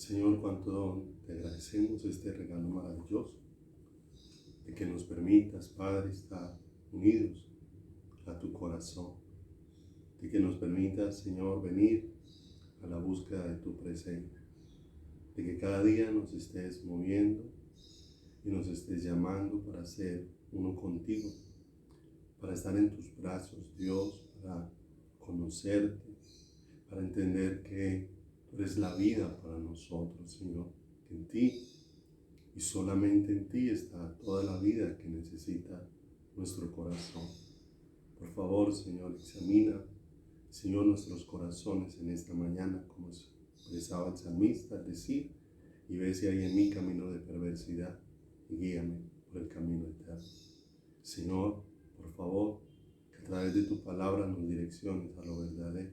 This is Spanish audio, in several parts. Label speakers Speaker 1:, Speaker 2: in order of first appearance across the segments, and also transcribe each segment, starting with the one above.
Speaker 1: Señor, cuánto te agradecemos este regalo maravilloso de que nos permitas, Padre, estar unidos a tu corazón, de que nos permitas, Señor, venir a la búsqueda de tu presencia, de que cada día nos estés moviendo y nos estés llamando para ser uno contigo, para estar en tus brazos, Dios, para conocerte, para entender que tú eres la vida para nosotros, Señor, que en ti y solamente en ti está toda la vida que necesita nuestro corazón. Por favor, Señor, examina, Señor, nuestros corazones en esta mañana, como expresaba el salmista, al decir, y ve si hay en mí camino de perversidad, y guíame por el camino eterno. Señor, por favor, que a través de tu palabra nos direcciones a lo verdadero,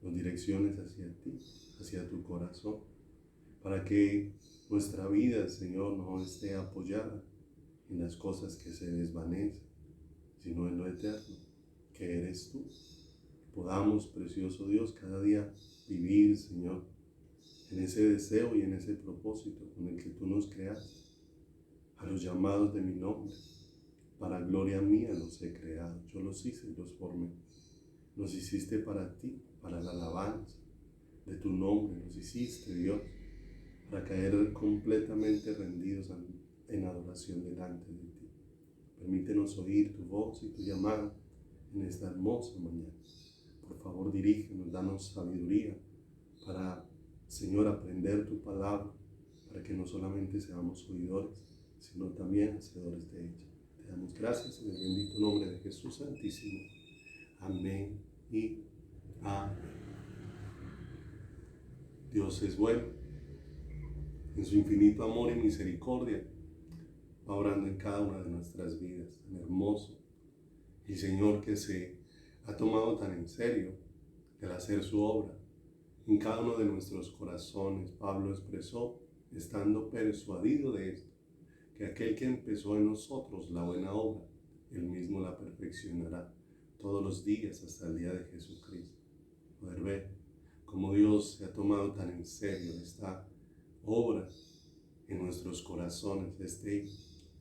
Speaker 1: nos direcciones hacia ti, hacia tu corazón, para que nuestra vida, Señor, no esté apoyada en las cosas que se desvanecen, sino en lo eterno, que eres tú. Podamos, precioso Dios, cada día vivir, Señor, en ese deseo y en ese propósito con el que tú nos creaste. A los llamados de mi nombre, para gloria mía los he creado. Yo los hice y los formé. Los hiciste para ti, para la alabanza de tu nombre. Los hiciste, Dios, para caer completamente rendidos en adoración delante de ti. Permítenos oír tu voz y tu llamado en esta hermosa mañana. Por favor, dirígenos, danos sabiduría para, Señor, aprender tu palabra, para que no solamente seamos oidores, sino también hacedores de ella. Te damos gracias en el bendito nombre de Jesús Santísimo. Amén y amén. Dios es bueno. En su infinito amor y misericordia, va obrando en cada una de nuestras vidas, tan hermoso. El Señor que se ha tomado tan en serio el hacer su obra en cada uno de nuestros corazones. Pablo expresó, estando persuadido de esto, que aquel que empezó en nosotros la buena obra, él mismo la perfeccionará todos los días hasta el día de Jesucristo. Poder ver cómo Dios se ha tomado tan en serio esta obra en nuestros corazones,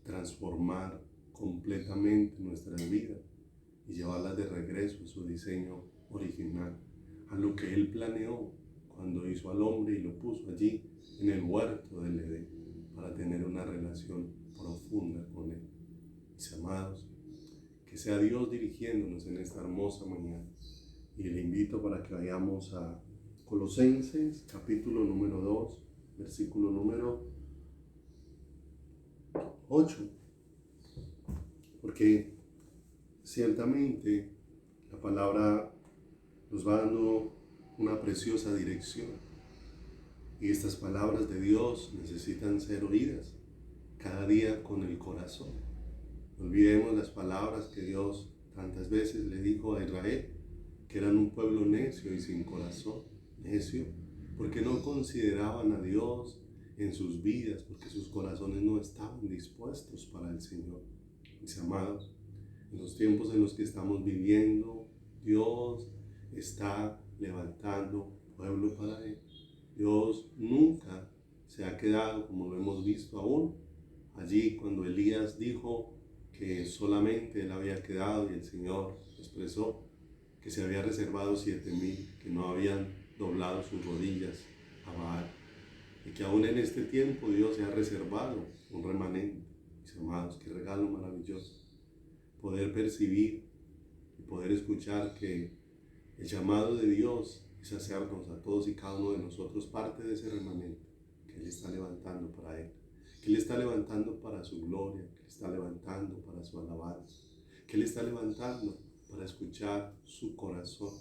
Speaker 1: transformar completamente nuestras vidas y llevarlas de regreso a su diseño original, a lo que Él planeó cuando hizo al hombre y lo puso allí en el huerto del Edén, para tener una relación profunda con Él. Mis amados, que sea Dios dirigiéndonos en esta hermosa mañana. Y le invito para que vayamos a Colosenses, capítulo número 2, versículo número 8. Porque ciertamente la palabra nos va dando una preciosa dirección. Y estas palabras de Dios necesitan ser oídas cada día con el corazón. No olvidemos las palabras que Dios tantas veces le dijo a Israel, que eran un pueblo necio y sin corazón. Necio, porque no consideraban a Dios en sus vidas, porque sus corazones no estaban dispuestos para el Señor. Mis amados, en los tiempos en los que estamos viviendo, Dios está levantando pueblo para Él. Dios nunca se ha quedado, como lo hemos visto aún, allí cuando Elías dijo que solamente él había quedado y el Señor expresó que se había reservado 7,000 que no habían doblado sus rodillas a Baal, y que aún en este tiempo Dios se ha reservado un remanente. Mis amados, qué regalo maravilloso poder percibir y poder escuchar que el llamado de Dios es hacernos a todos y cada uno de nosotros parte de ese remanente que Él está levantando para Él, que Él está levantando para su gloria, que Él está levantando para su alabanza, que Él está levantando para escuchar su corazón.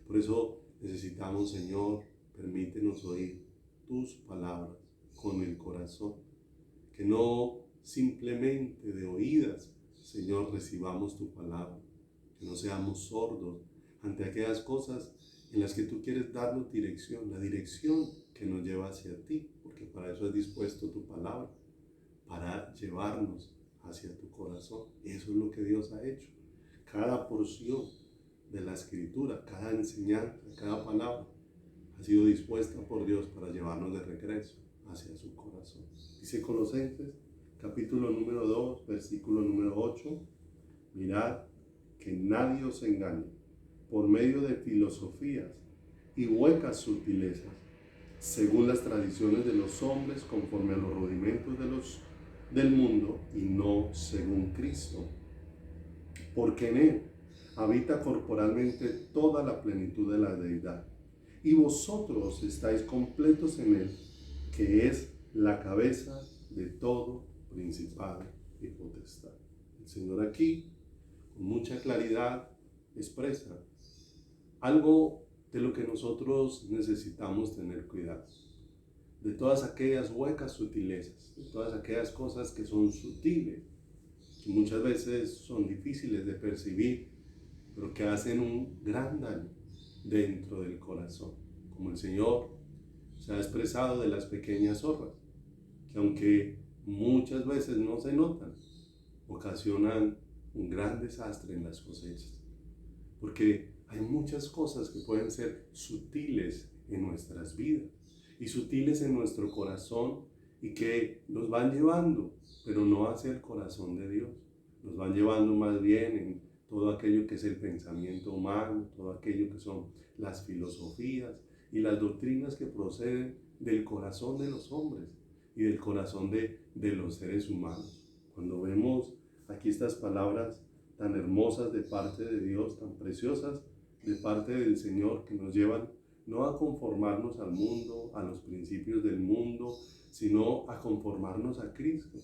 Speaker 1: Por eso necesitamos, Señor, permítenos oír tus palabras con el corazón, que no simplemente de oídas, Señor, recibamos tu palabra, que no seamos sordos ante aquellas cosas en las que tú quieres darnos dirección, la dirección que nos lleva hacia ti, porque para eso has dispuesto tu palabra, para llevarnos hacia tu corazón. Y eso es lo que Dios ha hecho. Cada porción de la Escritura, cada enseñanza, cada palabra ha sido dispuesta por Dios para llevarnos de regreso hacia su corazón. Dice Colosenses, capítulo número 2, versículo número 8, mirad que nadie os engañe por medio de filosofías y huecas sutilezas, según las tradiciones de los hombres, conforme a los rudimentos del mundo, y no según Cristo. Porque en Él habita corporalmente toda la plenitud de la deidad, y vosotros estáis completos en Él, que es la cabeza de todo principado y potestad. El Señor aquí, con mucha claridad, expresa algo de lo que nosotros necesitamos tener cuidado. De todas aquellas huecas sutilezas, de todas aquellas cosas que son sutiles, que muchas veces son difíciles de percibir, pero que hacen un gran daño dentro del corazón. Como el Señor se ha expresado de las pequeñas zorras, que aunque muchas veces no se notan, ocasionan un gran desastre en las cosechas. Porque hay muchas cosas que pueden ser sutiles en nuestras vidas y sutiles en nuestro corazón y que nos van llevando, pero no hacia el corazón de Dios. Nos van llevando más bien en todo aquello que es el pensamiento humano, todo aquello que son las filosofías y las doctrinas que proceden del corazón de los hombres y del corazón de los seres humanos. Cuando vemos aquí estas palabras tan hermosas de parte de Dios, tan preciosas de parte del Señor, que nos llevan no a conformarnos al mundo, a los principios del mundo, sino a conformarnos a Cristo,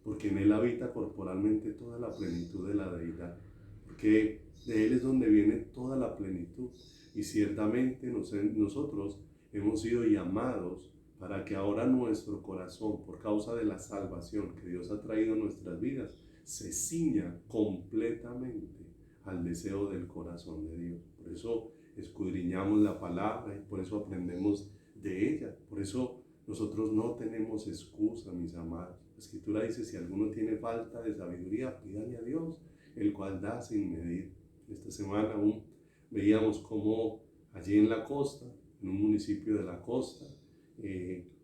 Speaker 1: porque en Él habita corporalmente toda la plenitud de la deidad, porque de Él es donde viene toda la plenitud, y ciertamente nosotros hemos sido llamados para que ahora nuestro corazón, por causa de la salvación que Dios ha traído a nuestras vidas, se ciña completamente al deseo del corazón de Dios. Por eso escudriñamos la palabra y por eso aprendemos de ella. Por eso nosotros no tenemos excusa, mis amados. La Escritura dice, si alguno tiene falta de sabiduría, pídale a Dios, el cual da sin medir. Esta semana aún veíamos cómo allí en la costa, en un municipio de la costa,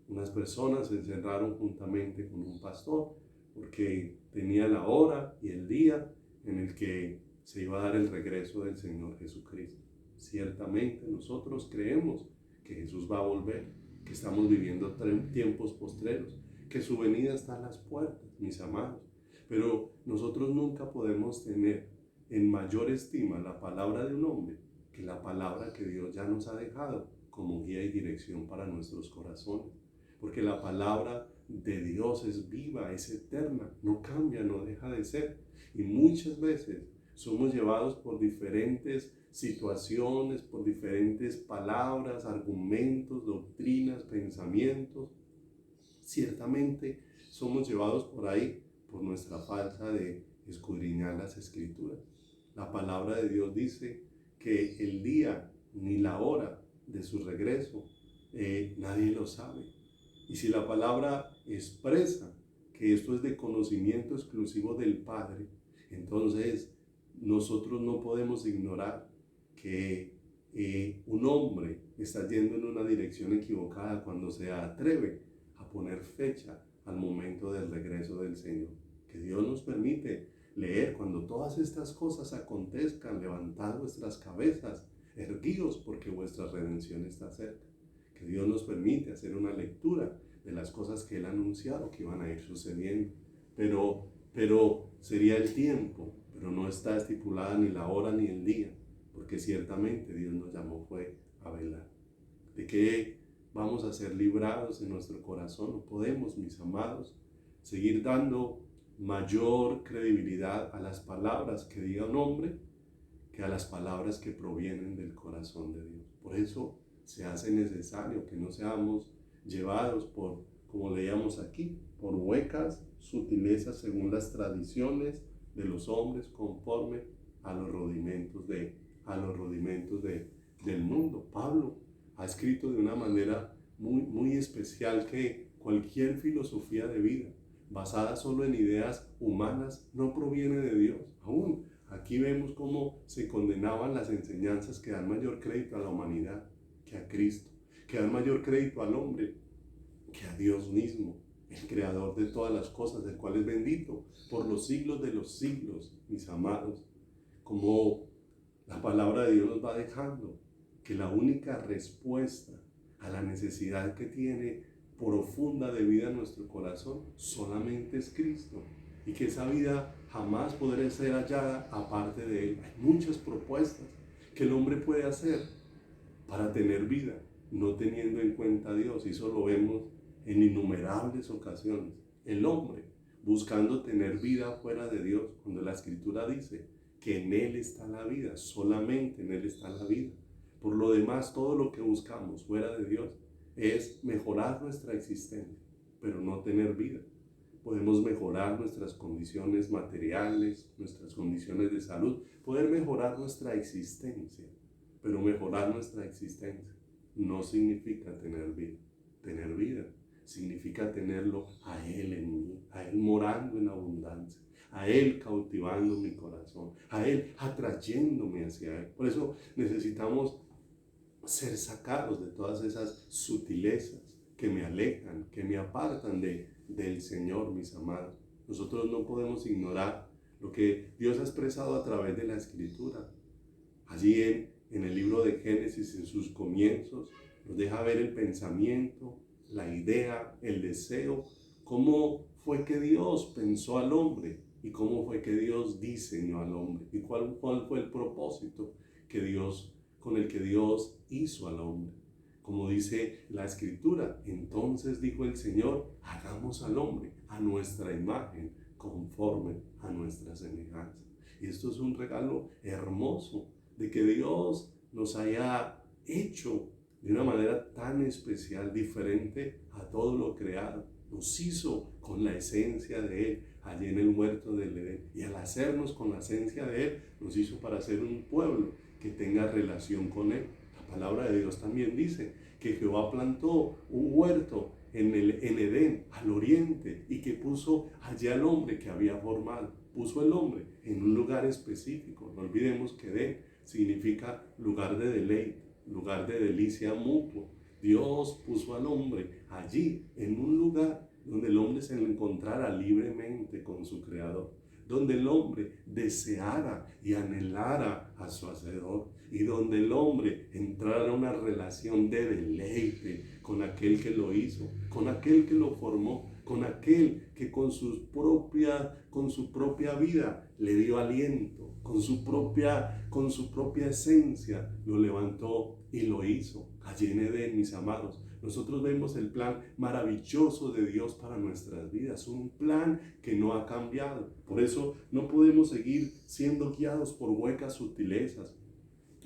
Speaker 1: unas personas se encerraron juntamente con un pastor porque tenía la hora y el día en el que se iba a dar el regreso del Señor Jesucristo. Ciertamente nosotros creemos que Jesús va a volver, que estamos viviendo tiempos postreros, que su venida está a las puertas, mis amados. Pero nosotros nunca podemos tener en mayor estima la palabra de un hombre que la palabra que Dios ya nos ha dejado como guía y dirección para nuestros corazones. Porque la palabra de Dios es viva, es eterna, no cambia, no deja de ser. Y muchas veces somos llevados por diferentes situaciones, por diferentes palabras, argumentos, doctrinas, pensamientos. Ciertamente somos llevados por ahí por nuestra falta de escudriñar las Escrituras. La palabra de Dios dice que el día ni la hora de su regreso nadie lo sabe. Y si la palabra expresa que esto es de conocimiento exclusivo del Padre, entonces nosotros no podemos ignorar que un hombre está yendo en una dirección equivocada cuando se atreve a poner fecha al momento del regreso del Señor. Que Dios nos permite leer cuando todas estas cosas acontezcan, levantad vuestras cabezas, erguíos porque vuestra redención está cerca. Que Dios nos permite hacer una lectura de las cosas que Él ha anunciado que iban a ir sucediendo. Pero sería el tiempo, pero no está estipulada ni la hora ni el día, porque ciertamente Dios nos llamó fue a velar. ¿De qué vamos a ser librados en nuestro corazón? No podemos, mis amados, seguir dando mayor credibilidad a las palabras que diga un hombre que a las palabras que provienen del corazón de Dios. Por eso se hace necesario que no seamos llevados por, como leíamos aquí, por huecas sutilezas según las tradiciones de los hombres conforme a los rudimentos del mundo. Pablo ha escrito de una manera muy especial que cualquier filosofía de vida basada solo en ideas humanas no proviene de Dios. Aún aquí vemos cómo se condenaban las enseñanzas que dan mayor crédito a la humanidad que a Cristo. que dan mayor crédito al hombre que a Dios mismo, el creador de todas las cosas, el cual es bendito por los siglos de los siglos, mis amados. Como la palabra de Dios nos va dejando que la única respuesta a la necesidad que tiene profunda de vida en nuestro corazón solamente es Cristo, y que esa vida jamás podrá ser hallada aparte de Él. Hay muchas propuestas que el hombre puede hacer para tener vida, no teniendo en cuenta a Dios, y eso lo vemos en innumerables ocasiones. El hombre buscando tener vida fuera de Dios, cuando la Escritura dice que en Él está la vida, solamente en Él está la vida. Por lo demás, todo lo que buscamos fuera de Dios es mejorar nuestra existencia, pero no tener vida. Podemos mejorar nuestras condiciones materiales, nuestras condiciones de salud, poder mejorar nuestra existencia, pero mejorar nuestra existencia no significa tener vida. Tener vida significa tenerlo a Él en mí, a Él morando en abundancia, a Él cautivando mi corazón, a Él atrayéndome hacia Él. Por eso necesitamos ser sacados de todas esas sutilezas que me alejan, que me apartan del Señor, mis amados. Nosotros no podemos ignorar lo que Dios ha expresado a través de la Escritura. Allí en el libro de Génesis, en sus comienzos, nos deja ver el pensamiento, la idea, el deseo, cómo fue que Dios pensó al hombre y cómo fue que Dios diseñó al hombre y cuál fue el propósito con el que Dios hizo al hombre. Como dice la Escritura, entonces dijo el Señor, hagamos al hombre a nuestra imagen, conforme a nuestra semejanza. Y esto es un regalo hermoso de que Dios nos haya hecho de una manera tan especial, diferente a todo lo creado. Nos hizo con la esencia de Él, allí en el huerto del Edén. Y al hacernos con la esencia de Él, nos hizo para ser un pueblo que tenga relación con Él. La palabra de Dios también dice que Jehová plantó un huerto en Edén, al oriente, y que puso allí al hombre que había formado. Puso el hombre en un lugar específico. No olvidemos que Edén significa lugar de deleite, lugar de delicia mutuo. Dios puso al hombre allí, en un lugar donde el hombre se encontrara libremente con su Creador, donde el hombre deseara y anhelara a su Hacedor, y donde el hombre entrara en una relación de deleite con aquel que lo hizo, con aquel que lo formó, con aquel que con su propia vida le dio aliento, con su propia esencia lo levantó y lo hizo. Allí en Edén, mis amados, nosotros vemos el plan maravilloso de Dios para nuestras vidas, un plan que no ha cambiado. Por eso no podemos seguir siendo guiados por huecas sutilezas,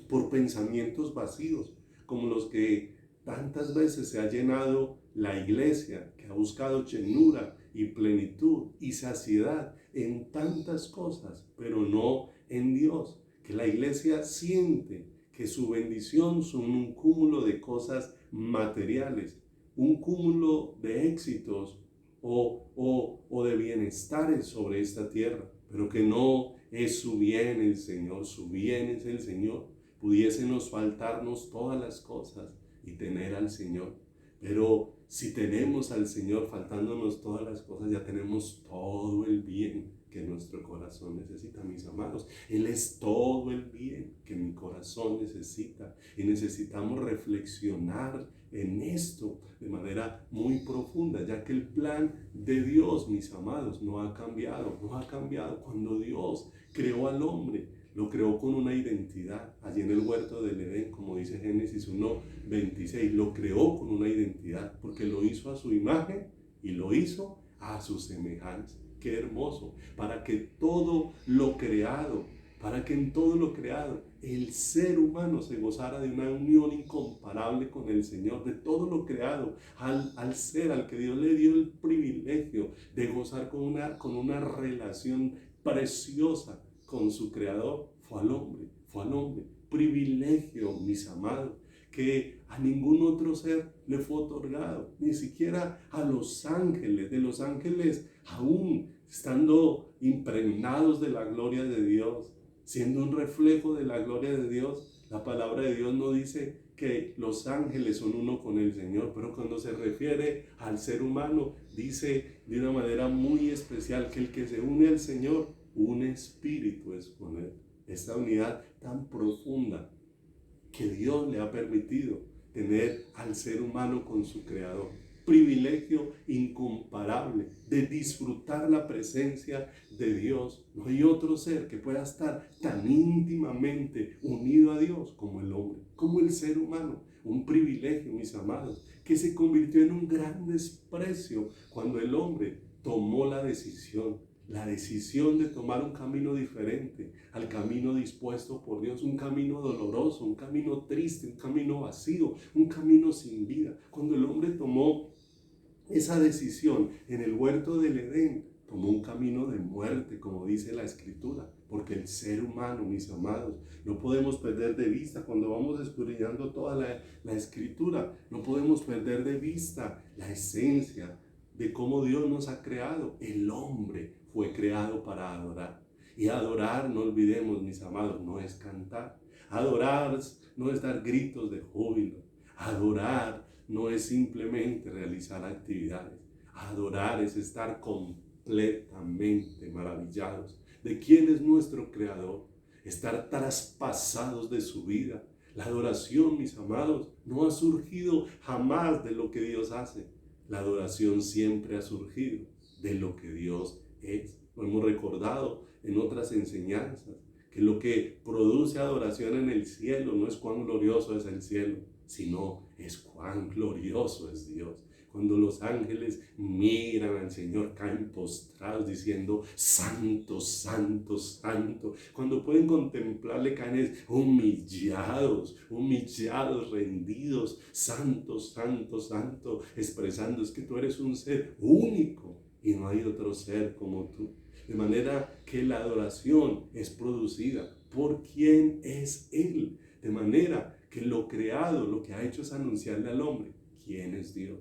Speaker 1: por pensamientos vacíos, como los que tantas veces se ha llenado la iglesia, que ha buscado llenura y plenitud y saciedad en tantas cosas, pero no en Dios. Que la iglesia siente que su bendición son un cúmulo de cosas materiales, un cúmulo de éxitos o de bienestares sobre esta tierra, pero que no es su bien el Señor, su bien es el Señor. Pudiésenos faltarnos todas las cosas y tener al Señor, pero si tenemos al Señor faltándonos todas las cosas, ya tenemos todo el bien que nuestro corazón necesita, mis amados. Él es todo el bien que mi corazón necesita, y necesitamos reflexionar en esto de manera muy profunda, ya que el plan de Dios, mis amados, no ha cambiado. Cuando Dios creó al hombre, lo creó con una identidad. Allí en el huerto del Edén, como dice Génesis 1:26, lo creó con una identidad, porque lo hizo a su imagen y lo hizo a su semejanza. Qué hermoso, para que en todo lo creado, el ser humano se gozara de una unión incomparable con el Señor. De todo lo creado, al ser al que Dios le dio el privilegio de gozar con una relación preciosa con su Creador, fue al hombre. Privilegio, mis amados, que a ningún otro ser le fue otorgado, ni siquiera a los ángeles. De los ángeles, aún estando impregnados de la gloria de Dios, siendo un reflejo de la gloria de Dios, la palabra de Dios no dice que los ángeles son uno con el Señor, pero cuando se refiere al ser humano, dice de una manera muy especial que el que se une al Señor, un espíritu es con Él. Esta unidad tan profunda que Dios le ha permitido tener al ser humano con su Creador. Privilegio incomparable de disfrutar la presencia de Dios. No hay otro ser que pueda estar tan íntimamente unido a Dios como el hombre, como el ser humano. Un privilegio, mis amados, que se convirtió en un gran desprecio cuando el hombre tomó la decisión de tomar un camino diferente al camino dispuesto por Dios, un camino doloroso, un camino triste, un camino vacío, un camino sin vida. Cuando el hombre tomó esa decisión en el huerto del Edén, tomó un camino de muerte, como dice la Escritura, porque el ser humano, mis amados, no podemos perder de vista cuando vamos escudriñando toda la Escritura, no podemos perder de vista la esencia de cómo Dios nos ha creado. El hombre fue creado para adorar. Y adorar, no olvidemos, mis amados, no es cantar. Adorar no es dar gritos de júbilo. Adorar no es simplemente realizar actividades. Adorar es estar completamente maravillados de quién es nuestro Creador. Estar traspasados de su vida. La adoración, mis amados, no ha surgido jamás de lo que Dios hace. La adoración siempre ha surgido de lo que Dios es. Lo hemos recordado en otras enseñanzas, que lo que produce adoración en el cielo no es cuán glorioso es el cielo, sino es cuán glorioso es Dios. Cuando los ángeles miran al Señor, caen postrados diciendo, santo, santo, santo. Cuando pueden contemplarle, caen humillados, rendidos, santo, santo, santo, expresando, es que tú eres un ser único y no hay otro ser como tú. De manera que la adoración es producida por quien es Él. De manera que lo creado, lo que ha hecho es anunciarle al hombre quién es Dios.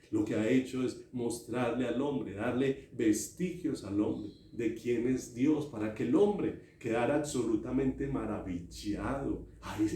Speaker 1: Lo que ha hecho es mostrarle al hombre, darle vestigios al hombre de quién es Dios, para que el hombre quedara absolutamente maravillado,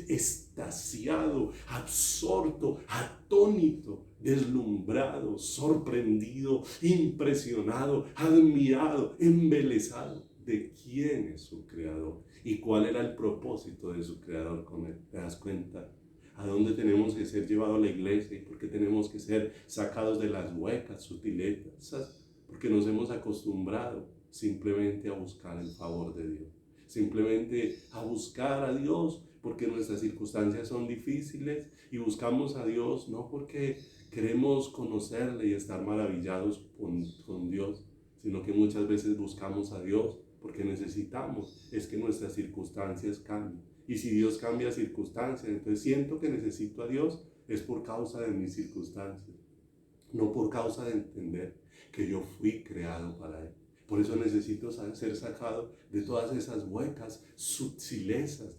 Speaker 1: extasiado, absorto, atónito, deslumbrado, sorprendido, impresionado, admirado, embelesado de quién es su Creador y cuál era el propósito de su Creador con él. ¿Te das cuenta? ¿A dónde tenemos que ser llevados a la iglesia y por qué tenemos que ser sacados de las huecas, sutilezas? Porque nos hemos acostumbrado simplemente a buscar el favor de Dios, simplemente a buscar a Dios porque nuestras circunstancias son difíciles y buscamos a Dios no porque queremos conocerle y estar maravillados con Dios, sino que muchas veces buscamos a Dios porque necesitamos es que nuestras circunstancias cambien. Y si Dios cambia circunstancias, entonces siento que necesito a Dios, es por causa de mis circunstancias, no por causa de entender que yo fui creado para Él. Por eso necesito ser sacado de todas esas huecas sutilezas,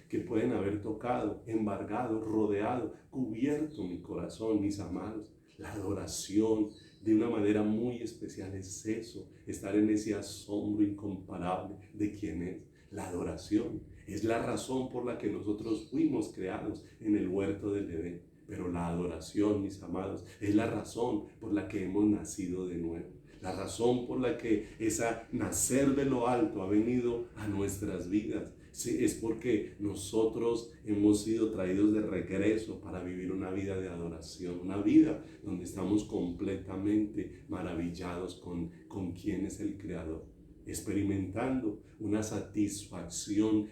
Speaker 1: que pueden haber tocado, embargado, rodeado, cubierto mi corazón, mis amados. La adoración de una manera muy especial es eso, estar en ese asombro incomparable de quién es. La adoración es la razón por la que nosotros fuimos creados en el huerto del Edén. Pero la adoración, mis amados, es la razón por la que hemos nacido de nuevo. La razón por la que esa nacer de lo alto ha venido a nuestras vidas. Sí, es porque nosotros hemos sido traídos de regreso para vivir una vida de adoración, una vida donde estamos completamente maravillados con quién es el Creador, experimentando una satisfacción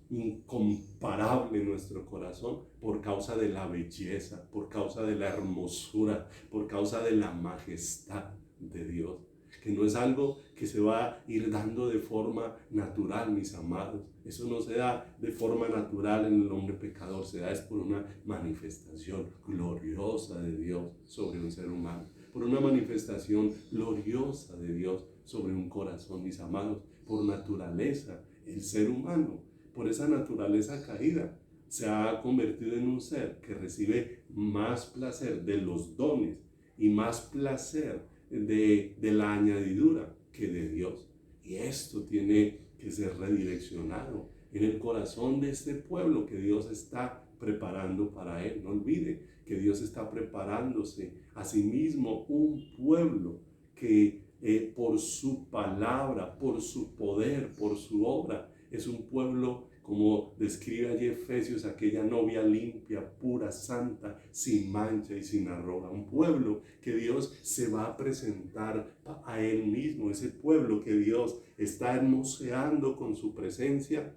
Speaker 1: incomparable en nuestro corazón por causa de la belleza, por causa de la hermosura, por causa de la majestad de Dios, que no es algo que se va a ir dando de forma natural, mis amados. Eso no se da de forma natural en el hombre pecador, se da es por una manifestación gloriosa de Dios sobre un ser humano, por una manifestación gloriosa de Dios sobre un corazón, mis amados. Por naturaleza, el ser humano, por esa naturaleza caída, se ha convertido en un ser que recibe más placer de los dones y más placer de la añadidura que de Dios. Y esto tiene que ser redireccionado en el corazón de este pueblo que Dios está preparando para él. No olvide que Dios está preparándose a sí mismo un pueblo que por su palabra, por su poder, por su obra, es un pueblo, como describe allí Efesios, aquella novia limpia, pura, santa, sin mancha y sin arruga. Un pueblo que Dios se va a presentar a él mismo, ese pueblo que Dios está hermoseando con su presencia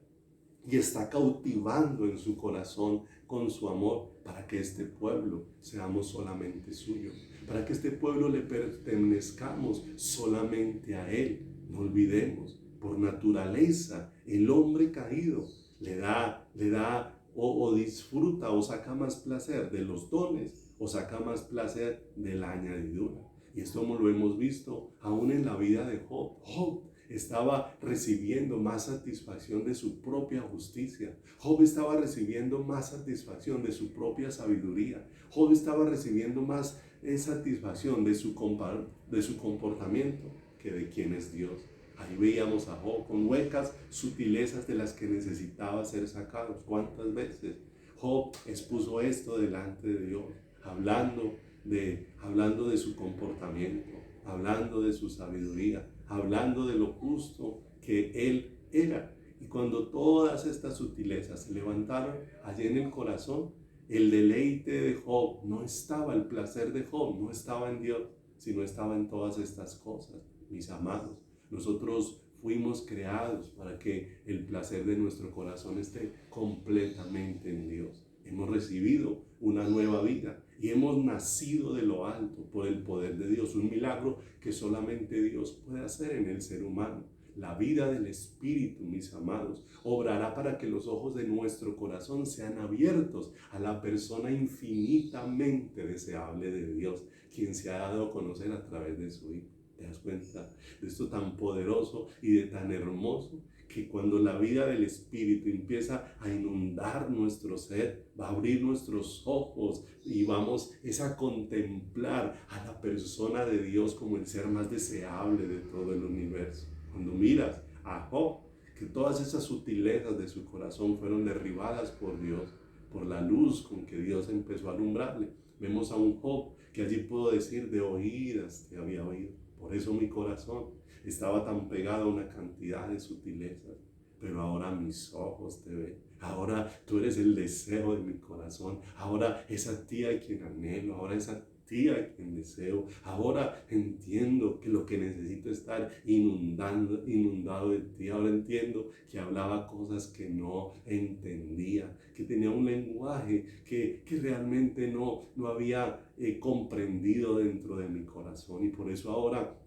Speaker 1: y está cautivando en su corazón con su amor, para que este pueblo seamos solamente suyo, para que este pueblo le pertenezcamos solamente a Él. No olvidemos, por naturaleza, el hombre caído le da o disfruta o saca más placer de los dones o saca más placer de la añadidura. Y esto lo hemos visto aún en la vida de Job. Job estaba recibiendo más satisfacción de su propia justicia. Job estaba recibiendo más satisfacción de su propia sabiduría. Job estaba recibiendo más satisfacción de su comportamiento que de quién es Dios. Ahí veíamos a Job con huecas sutilezas de las que necesitaba ser sacados. ¿Cuántas veces Job expuso esto delante de Dios, hablando de su comportamiento, hablando de su sabiduría, hablando de lo justo que él era? Y cuando todas estas sutilezas se levantaron allí en el corazón, el deleite de Job no estaba, el placer de Job no estaba en Dios, sino estaba en todas estas cosas. Mis amados, nosotros fuimos creados para que el placer de nuestro corazón esté completamente en Dios. Hemos recibido una nueva vida y hemos nacido de lo alto por el poder de Dios, un milagro que solamente Dios puede hacer en el ser humano. La vida del Espíritu, mis amados, obrará para que los ojos de nuestro corazón sean abiertos a la persona infinitamente deseable de Dios, quien se ha dado a conocer a través de su Hijo. ¿Te das cuenta de esto tan poderoso y de tan hermoso? Que cuando la vida del Espíritu empieza a inundar nuestro ser, va a abrir nuestros ojos y vamos a contemplar a la persona de Dios como el ser más deseable de todo el universo. Cuando miras a Job, que todas esas sutilezas de su corazón fueron derribadas por Dios, por la luz con que Dios empezó a alumbrarle, vemos a un Job que allí pudo decir: de oídas te había oído. Por eso mi corazón estaba tan pegado a una cantidad de sutilezas, pero ahora mis ojos te ven. Ahora tú eres el deseo de mi corazón. Ahora es a ti a quien anhelo. Ahora es a ti a quien deseo. Ahora entiendo que lo que necesito es estar inundado de ti. Ahora entiendo que hablaba cosas que no entendía, que tenía un lenguaje que realmente no había comprendido dentro de mi corazón. Y por eso ahora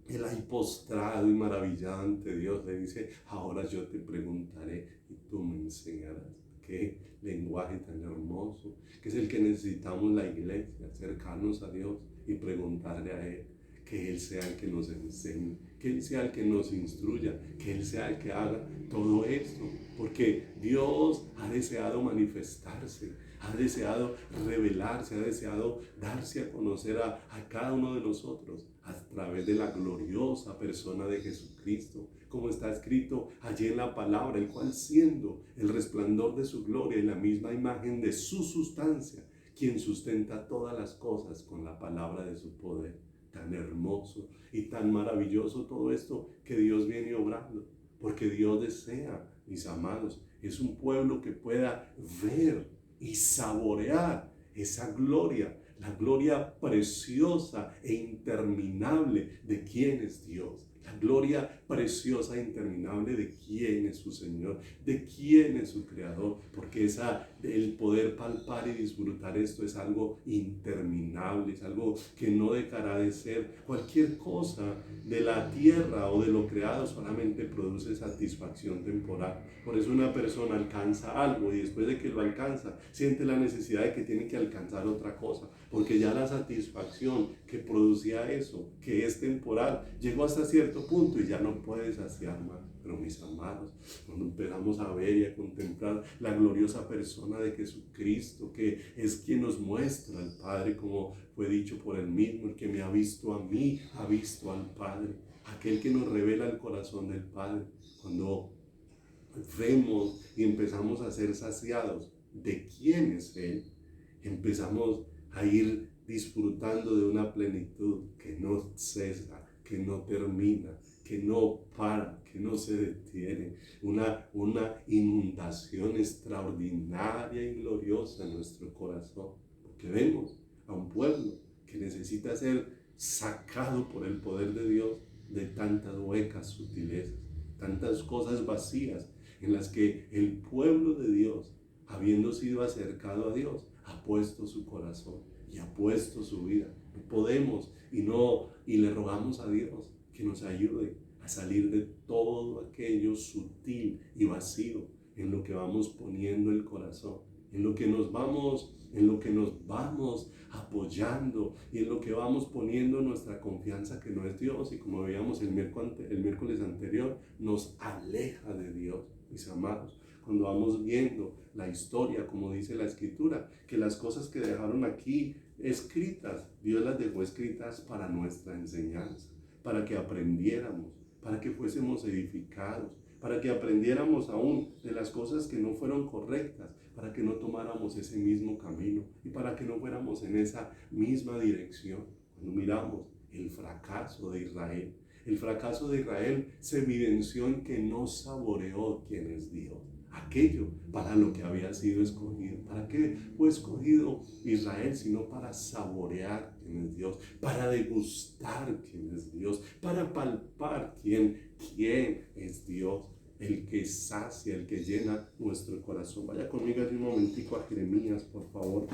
Speaker 1: él ahí postrado y maravillado ante Dios le dice: ahora yo te preguntaré y tú me enseñarás. Qué lenguaje tan hermoso, que es el que necesitamos la iglesia, acercarnos a Dios y preguntarle a Él, que Él sea el que nos enseñe, que Él sea el que nos instruya, que Él sea el que haga todo esto, porque Dios ha deseado manifestarse, ha deseado revelarse, ha deseado darse a conocer a cada uno de nosotros a través de la gloriosa persona de Jesucristo, como está escrito allí en la palabra, el cual, siendo el resplandor de su gloria y la misma imagen de su sustancia, quien sustenta todas las cosas con la palabra de su poder. Tan hermoso y tan maravilloso todo esto que Dios viene obrando, porque Dios desea, mis amados, es un pueblo que pueda ver y saborear esa gloria, la gloria preciosa e interminable de quién es Dios, la gloria preciosa e interminable de quién es su Señor, de quién es su Creador, porque el poder palpar y disfrutar esto es algo interminable, es algo que no dejará de ser. Cualquier cosa de la tierra o de lo creado solamente produce satisfacción temporal. Por eso una persona alcanza algo y después de que lo alcanza siente la necesidad de que tiene que alcanzar otra cosa, porque ya la satisfacción que producía eso, que es temporal, llegó hasta cierto punto y ya no puede saciar más. Pero mis amados, cuando empezamos a ver y a contemplar la gloriosa persona de Jesucristo, que es quien nos muestra al Padre, como fue dicho por él mismo: el que me ha visto a mí, ha visto al Padre. Aquel que nos revela el corazón del Padre. Cuando vemos y empezamos a ser saciados de quién es Él, empezamos a ir disfrutando de una plenitud que no cesa, que no termina, que no para, que no se detiene, una inundación extraordinaria y gloriosa en nuestro corazón, porque vemos a un pueblo que necesita ser sacado por el poder de Dios de tantas huecas sutilezas, tantas cosas vacías en las que el pueblo de Dios, habiendo sido acercado a Dios, ha puesto su corazón y ha puesto su vida. No podemos y le rogamos a Dios que nos ayude a salir de todo aquello sutil y vacío en lo que vamos poniendo el corazón, en lo que nos vamos apoyando y en lo que vamos poniendo nuestra confianza que no es Dios, y como veíamos el miércoles anterior, nos aleja de Dios, mis amados. Cuando vamos viendo la historia, como dice la Escritura, que las cosas que dejaron aquí escritas, Dios las dejó escritas para nuestra enseñanza, para que aprendiéramos, para que fuésemos edificados, para que aprendiéramos aún de las cosas que no fueron correctas, para que no tomáramos ese mismo camino y para que no fuéramos en esa misma dirección. Cuando miramos el fracaso de Israel, el fracaso de Israel se evidenció en que no saboreó quién es Dios, aquello para lo que había sido escogido. ¿Para qué fue escogido Israel? Sino para saborear quién es Dios, para degustar quién es Dios, para palpar quién es Dios, el que sacia, el que llena nuestro corazón. Vaya conmigo allí un momentico a Jeremías, por favor.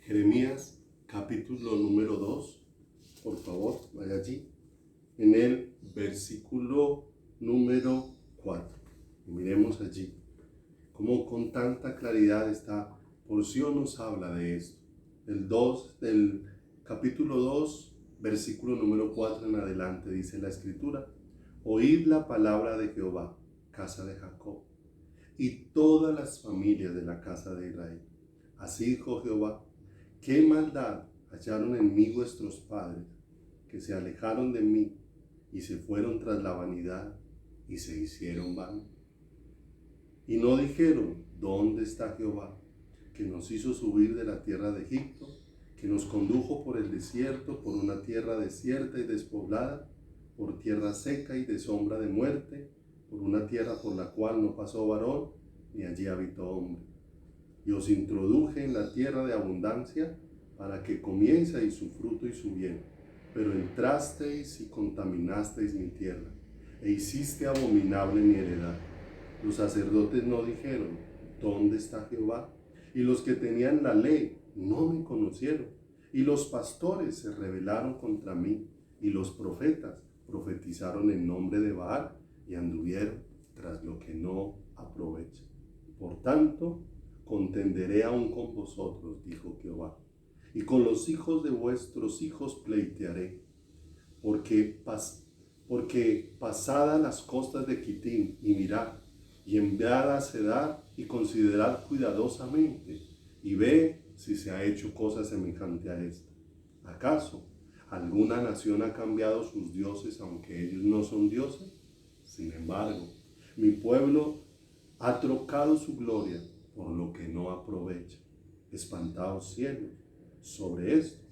Speaker 1: Jeremías, capítulo número 2, por favor, vaya allí, en el versículo número 4. Y miremos allí cómo con tanta claridad esta porción nos habla de esto. Del capítulo 2, versículo número 4 en adelante, dice la Escritura: oíd la palabra de Jehová, casa de Jacob, y todas las familias de la casa de Israel. Así dijo Jehová: qué maldad hallaron en mí vuestros padres, que se alejaron de mí y se fueron tras la vanidad y se hicieron vanos. Y no dijeron: ¿dónde está Jehová, que nos hizo subir de la tierra de Egipto, que nos condujo por el desierto, por una tierra desierta y despoblada, por tierra seca y de sombra de muerte, por una tierra por la cual no pasó varón, ni allí habitó hombre? Y os introduje en la tierra de abundancia, para que comieseis su fruto y su bien. Pero entrasteis y contaminasteis mi tierra, e hiciste abominable mi heredad. Los sacerdotes no dijeron: ¿dónde está Jehová? Y los que tenían la ley no me conocieron. Y los pastores se rebelaron contra mí, y los profetas profetizaron en nombre de Baal, y anduvieron tras lo que no aprovecha. Por tanto, contenderé aún con vosotros, dijo Jehová, y con los hijos de vuestros hijos pleitearé, porque pasada las costas de Quitín, y mirad, y enviad a Cedar, y considerad cuidadosamente, y ve si se ha hecho cosa semejante a esta. ¿Acaso alguna nación ha cambiado sus dioses, aunque ellos no son dioses? Sin embargo, mi pueblo ha trocado su gloria por lo que no aprovecha. Espantaos cielos sobre esto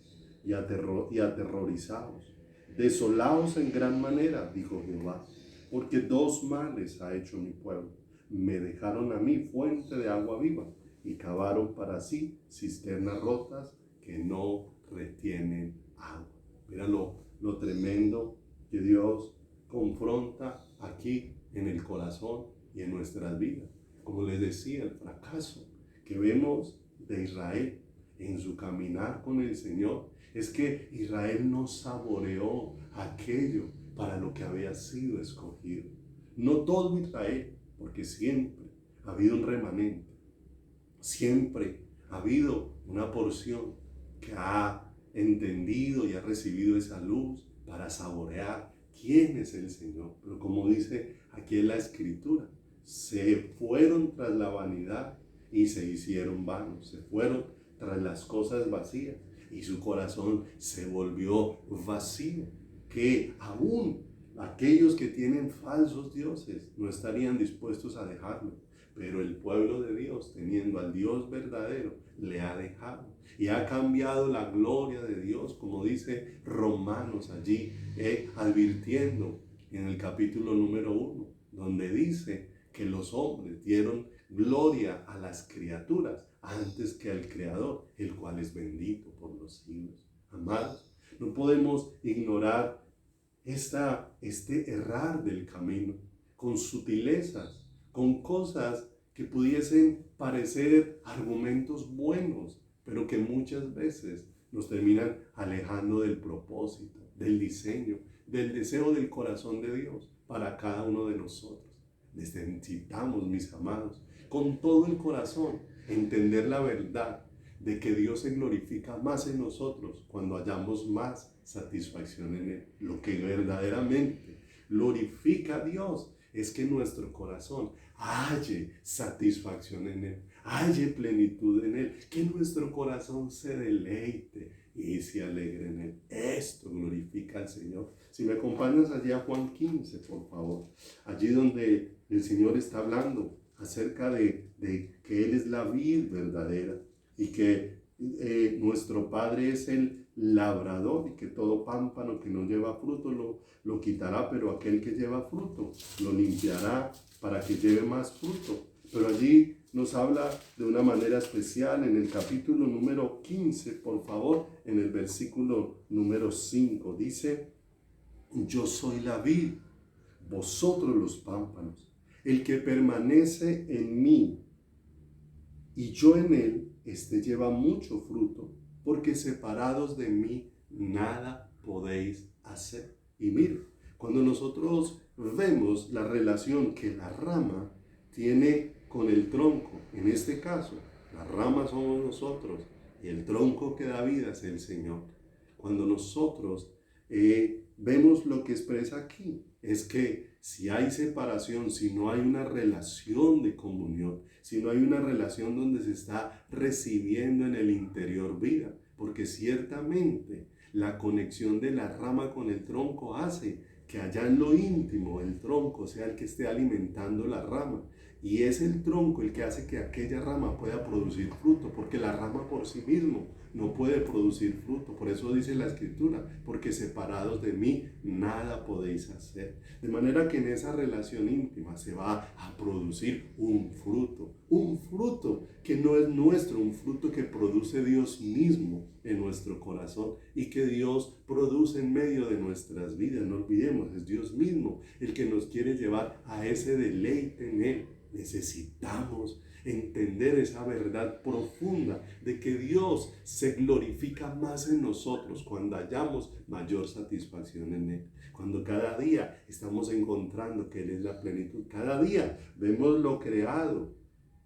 Speaker 1: y aterrorizaos. Desolaos en gran manera, dijo Jehová, porque dos males ha hecho mi pueblo. Me dejaron a mí fuente de agua viva y cavaron para sí cisternas rotas que no retienen agua. Mira lo tremendo que Dios confronta aquí en el corazón y en nuestras vidas. Como les decía, el fracaso que vemos de Israel en su caminar con el Señor es que Israel no saboreó aquello para lo que había sido escogido. No todo Israel, porque siempre ha habido un remanente, siempre ha habido una porción que ha entendido y ha recibido esa luz para saborear quién es el Señor. Pero como dice aquí en la Escritura, se fueron tras la vanidad y se hicieron vanos, se fueron tras las cosas vacías y su corazón se volvió vacío, que aún aquellos que tienen falsos dioses no estarían dispuestos a dejarlo, pero el pueblo de Dios, teniendo al Dios verdadero, le ha dejado y ha cambiado la gloria de Dios, como dice Romanos allí, advirtiendo en el capítulo número 1, donde dice que los hombres dieron gloria a las criaturas antes que al Creador, el cual es bendito por los siglos. Amados, no podemos ignorar este errar del camino, con sutilezas, con cosas que pudiesen parecer argumentos buenos, pero que muchas veces nos terminan alejando del propósito, del diseño, del deseo del corazón de Dios para cada uno de nosotros. Necesitamos, mis amados, con todo el corazón, entender la verdad de que Dios se glorifica más en nosotros cuando hallamos más satisfacción en Él. Lo que verdaderamente glorifica a Dios es que nuestro corazón halle satisfacción en Él, halle plenitud en Él, que nuestro corazón se deleite y se alegre en Él. Esto glorifica al Señor. Si me acompañas allí a Juan 15, por favor, allí donde el Señor está hablando acerca de que Él es la vid verdadera y que nuestro Padre es el labrador y que todo pámpano que no lleva fruto lo quitará, pero aquel que lleva fruto lo limpiará para que lleve más fruto. Pero allí nos habla de una manera especial en el capítulo número 15, por favor, en el versículo número 5, dice: yo soy la vid, vosotros los pámpanos. El que permanece en mí y yo en él, este lleva mucho fruto, porque separados de mí nada podéis hacer. Y mire, cuando nosotros vemos la relación que la rama tiene con el tronco, en este caso, la rama somos nosotros y el tronco que da vida es el Señor. Cuando nosotros vemos lo que expresa aquí, es que si hay separación, si no hay una relación de comunión, si no hay una relación donde se está recibiendo en el interior vida, porque ciertamente la conexión de la rama con el tronco hace que allá en lo íntimo el tronco sea el que esté alimentando la rama, y es el tronco el que hace que aquella rama pueda producir fruto, porque la rama por sí mismo no puede producir fruto. Por eso dice la Escritura, porque separados de mí nada podéis hacer. De manera que en esa relación íntima se va a producir un fruto que no es nuestro, un fruto que produce Dios mismo en nuestro corazón y que Dios produce en medio de nuestras vidas. No olvidemos, es Dios mismo el que nos quiere llevar a ese deleite en Él. Necesitamos entender esa verdad profunda de que Dios se glorifica más en nosotros cuando hallamos mayor satisfacción en Él. Cuando cada día estamos encontrando que Él es la plenitud. Cada día vemos lo creado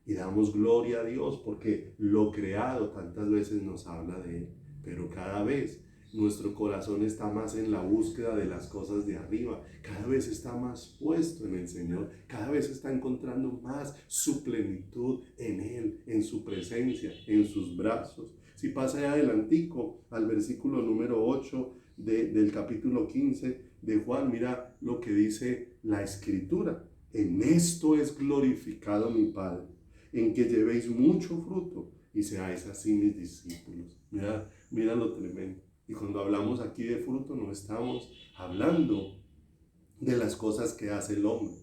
Speaker 1: y damos gloria a Dios porque lo creado tantas veces nos habla de Él. Pero cada vez nuestro corazón está más en la búsqueda de las cosas de arriba. Cada vez está más puesto en el Señor. Cada vez está encontrando más su plenitud en Él, en su presencia, en sus brazos. Si pasa adelantico al versículo número 8 del capítulo 15 de Juan, mira lo que dice la Escritura. En esto es glorificado mi Padre, en que llevéis mucho fruto y seáis así mis discípulos. Mira lo tremendo. Y cuando hablamos aquí de fruto, no estamos hablando de las cosas que hace el hombre,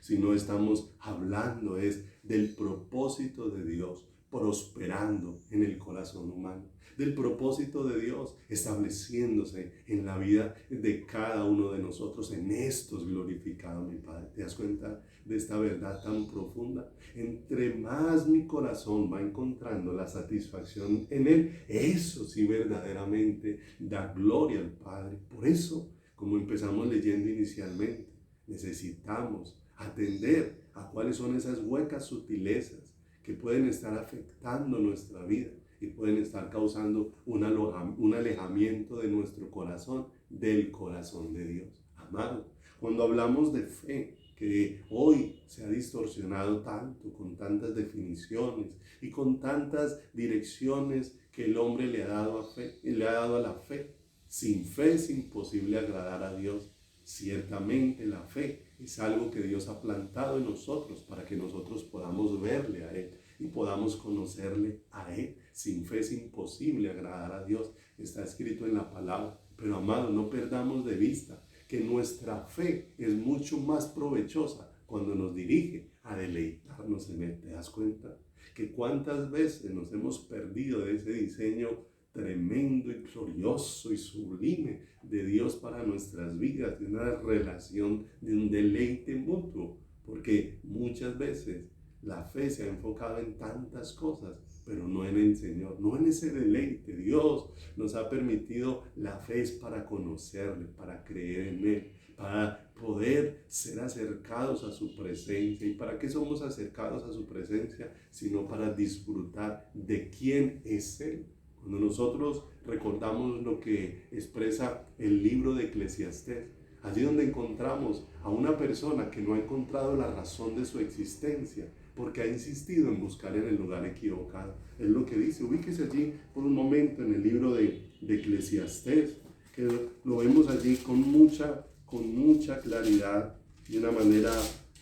Speaker 1: sino estamos hablando del propósito de Dios prosperando en el corazón humano, del propósito de Dios estableciéndose en la vida de cada uno de nosotros. En esto es glorificado mi Padre. ¿Te das cuenta de esta verdad tan profunda? Entre más mi corazón va encontrando la satisfacción en Él, eso sí verdaderamente da gloria al Padre. Por eso, como empezamos leyendo inicialmente, necesitamos atender a cuáles son esas huecas sutilezas que pueden estar afectando nuestra vida y pueden estar causando un alejamiento de nuestro corazón del corazón de Dios. Amado, cuando hablamos de fe, que hoy se ha distorsionado tanto, con tantas definiciones y con tantas direcciones que el hombre le ha dado a la fe. Sin fe es imposible agradar a Dios. Ciertamente la fe es algo que Dios ha plantado en nosotros para que nosotros podamos verle a Él y podamos conocerle a Él. Sin fe es imposible agradar a Dios. Está escrito en la palabra. Pero amado, no perdamos de vista que nuestra fe es mucho más provechosa cuando nos dirige a deleitarnos en Él. ¿Te das cuenta? Que cuántas veces nos hemos perdido de ese diseño tremendo y glorioso y sublime de Dios para nuestras vidas, de una relación, de un deleite mutuo, porque muchas veces la fe se ha enfocado en tantas cosas, pero no en el Señor, no en ese deleite. Dios nos ha permitido, la fe es para conocerle, para creer en Él, para poder ser acercados a su presencia. ¿Y para qué somos acercados a su presencia? Sino para disfrutar de quién es Él. Cuando nosotros recordamos lo que expresa el libro de Eclesiastés, allí donde encontramos a una persona que no ha encontrado la razón de su existencia, porque ha insistido en buscar en el lugar equivocado. Es lo que dice. Ubíquese allí por un momento en el libro de Eclesiastés, que lo vemos allí con mucha claridad, de una manera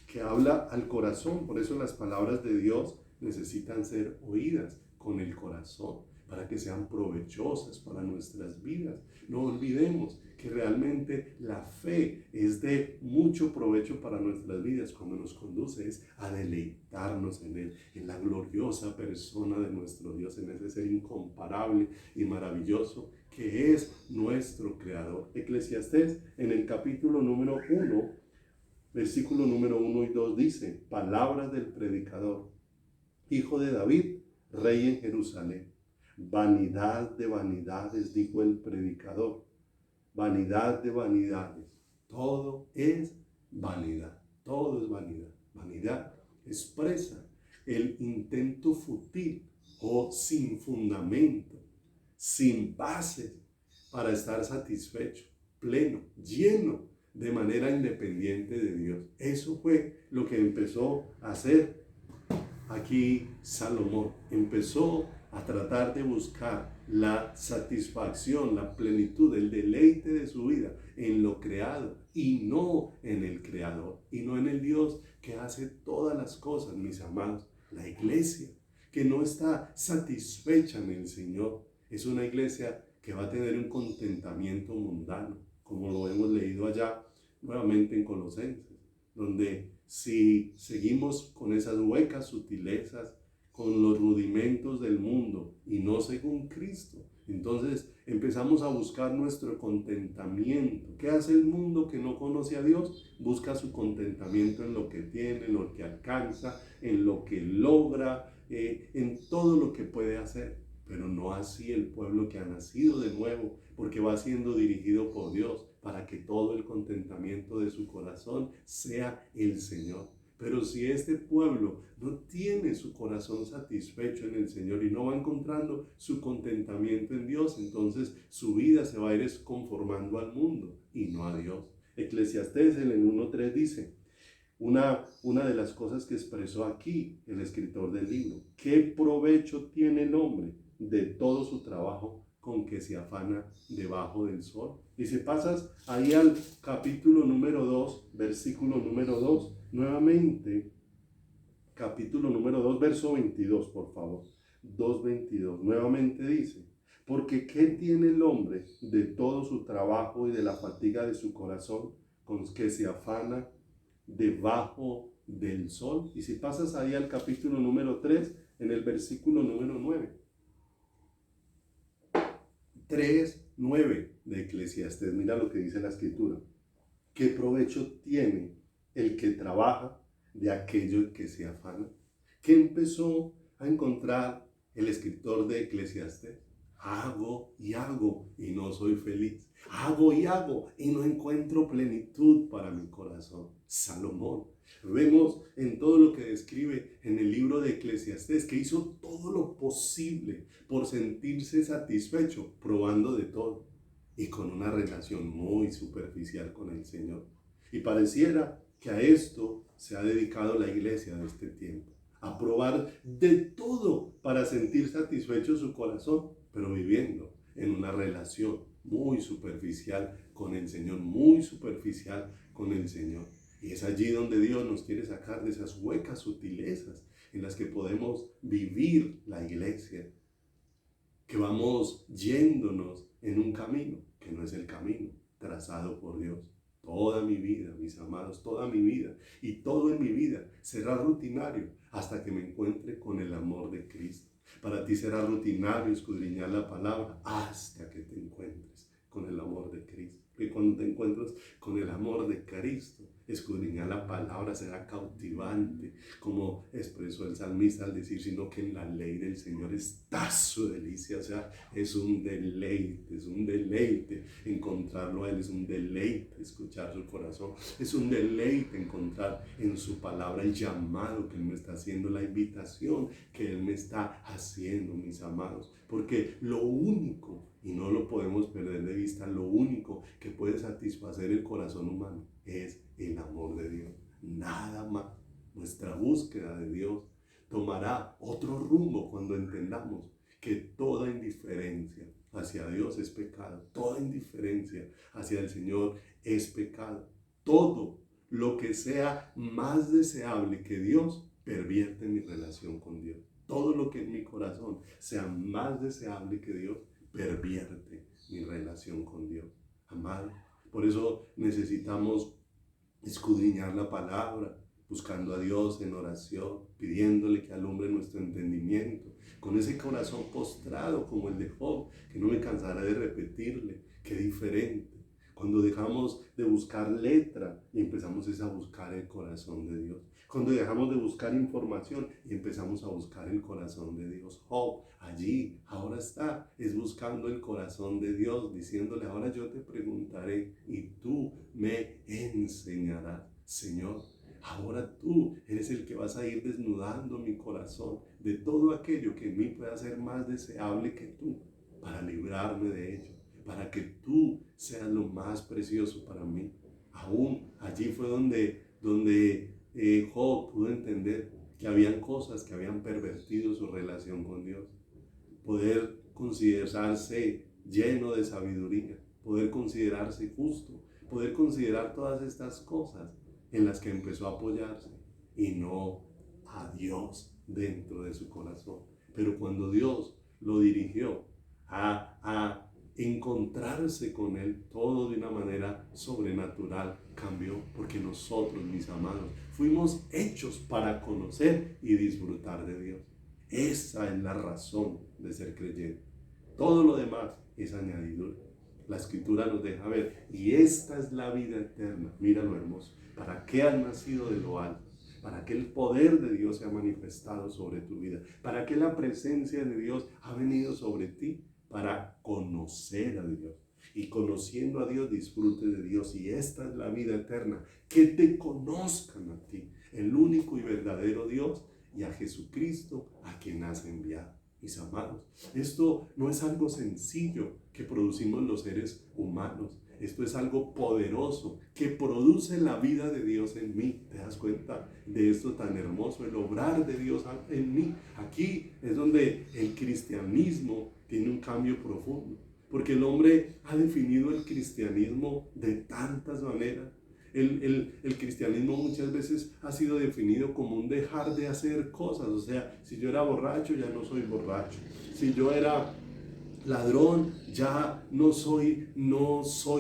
Speaker 1: que habla al corazón. Por eso las palabras de Dios necesitan ser oídas con el corazón, para que sean provechosas para nuestras vidas. No olvidemos que realmente la fe es de mucho provecho para nuestras vidas cuando nos conduce a deleitarnos en Él, en la gloriosa persona de nuestro Dios, en ese ser incomparable y maravilloso que es nuestro Creador. Eclesiastés en el capítulo número 1, versículo número 1 y 2 dice: palabras del predicador, hijo de David, rey en Jerusalén. Vanidad de vanidades, dijo el predicador. Vanidad de vanidades. Todo es vanidad. Todo es vanidad. Vanidad expresa el intento fútil o sin fundamento, sin bases, para estar satisfecho, pleno, lleno, de manera independiente de Dios. Eso fue lo que empezó a hacer aquí Salomón. Empezó a tratar de buscar la satisfacción, la plenitud, el deleite de su vida en lo creado y no en el Creador, y no en el Dios que hace todas las cosas, mis amados. La iglesia que no está satisfecha en el Señor es una iglesia que va a tener un contentamiento mundano, como lo hemos leído allá nuevamente en Colosenses, donde si seguimos con esas huecas sutilezas, con los rudimentos del mundo y no según Cristo, entonces empezamos a buscar nuestro contentamiento. ¿Qué hace el mundo que no conoce a Dios? Busca su contentamiento en lo que tiene, en lo que alcanza, en lo que logra, en todo lo que puede hacer. Pero no así el pueblo que ha nacido de nuevo, porque va siendo dirigido por Dios para que todo el contentamiento de su corazón sea el Señor. Pero si este pueblo no tiene su corazón satisfecho en el Señor y no va encontrando su contentamiento en Dios, entonces su vida se va a ir conformando al mundo y no a Dios. Eclesiastés en el 1:3 dice, una de las cosas que expresó aquí el escritor del libro: ¿qué provecho tiene el hombre de todo su trabajo con que se afana debajo del sol? Y si pasas ahí al capítulo número 2, versículo número 2, nuevamente, capítulo número 2, verso 22, por favor. 2:22, nuevamente dice: porque ¿qué tiene el hombre de todo su trabajo y de la fatiga de su corazón con que se afana debajo del sol? Y si pasas ahí al capítulo número 3, en el versículo número 9. 3:9 de Eclesiastés, mira lo que dice la escritura: ¿qué provecho tiene el que trabaja de aquello que se afana? ¿Qué empezó a encontrar el escritor de Eclesiastés? Hago y no soy feliz. Hago y no encuentro plenitud para mi corazón. Salomón. Vemos en todo lo que describe en el libro de Eclesiastés que hizo todo lo posible por sentirse satisfecho, probando de todo y con una relación muy superficial con el Señor. Y pareciera que a esto se ha dedicado la iglesia de este tiempo, a probar de todo para sentir satisfecho su corazón, pero viviendo en una relación muy superficial con el Señor, muy superficial con el Señor. Y es allí donde Dios nos quiere sacar de esas huecas sutilezas en las que podemos vivir la iglesia, que vamos yéndonos en un camino que no es el camino trazado por Dios. Toda mi vida, mis amados, toda mi vida y todo en mi vida será rutinario hasta que me encuentre con el amor de Cristo. Para ti será rutinario escudriñar la palabra hasta que te encuentres con el amor de Cristo. Porque cuando te encuentres con el amor de Cristo, escudriñar la palabra será cautivante, como expresó el salmista al decir, sino que en la ley del Señor está su delicia. O sea, es un deleite encontrarlo a Él, es un deleite escuchar su corazón, es un deleite encontrar en su palabra el llamado que Él me está haciendo, la invitación que Él me está haciendo, mis amados. Porque lo único, y no lo podemos perder de vista, lo único que puede satisfacer el corazón humano es el amor de Dios. Nada más. Nuestra búsqueda de Dios tomará otro rumbo cuando entendamos que toda indiferencia hacia Dios es pecado. Toda indiferencia hacia el Señor es pecado. Todo lo que sea más deseable que Dios pervierte mi relación con Dios. Todo lo que en mi corazón sea más deseable que Dios pervierte mi relación con Dios. Amado, por eso necesitamos escudriñar la palabra, buscando a Dios en oración, pidiéndole que alumbre nuestro entendimiento, con ese corazón postrado como el de Job, que no me cansaré de repetirle, qué diferente. Cuando dejamos de buscar letra y empezamos a buscar el corazón de Dios. Cuando dejamos de buscar información y empezamos a buscar el corazón de Dios. Job, allí, ahora está, es buscando el corazón de Dios, diciéndole, ahora yo te preguntaré y tú me enseñarás. Señor, ahora tú eres el que vas a ir desnudando mi corazón de todo aquello que en mí pueda ser más deseable que tú, para librarme de ello, para que tú seas lo más precioso para mí. Aún allí fue donde Job pudo entender que habían cosas que habían pervertido su relación con Dios. Poder considerarse lleno de sabiduría, poder considerarse justo, poder considerar todas estas cosas en las que empezó a apoyarse y no a Dios dentro de su corazón. Pero cuando Dios lo dirigió a encontrarse con Él, todo de una manera sobrenatural cambió, porque nosotros, mis amados, fuimos hechos para conocer y disfrutar de Dios. Esa es la razón de ser creyente. Todo lo demás es añadidura. La Escritura nos deja ver, y esta es la vida eterna. Mira lo hermoso. ¿Para qué has nacido de lo alto? Para que el poder de Dios se ha manifestado sobre tu vida. Para que la presencia de Dios ha venido sobre ti. Para conocer a Dios. Y conociendo a Dios, disfrute de Dios. Y esta es la vida eterna. Que te conozcan a ti, el único y verdadero Dios, y a Jesucristo, a quien has enviado. Mis amados, esto no es algo sencillo que producimos los seres humanos. Esto es algo poderoso que produce la vida de Dios en mí. ¿Te das cuenta de esto tan hermoso? El obrar de Dios en mí. Aquí es donde el cristianismo tiene un cambio profundo. Porque el hombre ha definido el cristianismo de tantas maneras. El cristianismo muchas veces ha sido definido como un dejar de hacer cosas. O sea, si yo era borracho, ya no soy borracho. Si yo era ladrón, ya no soy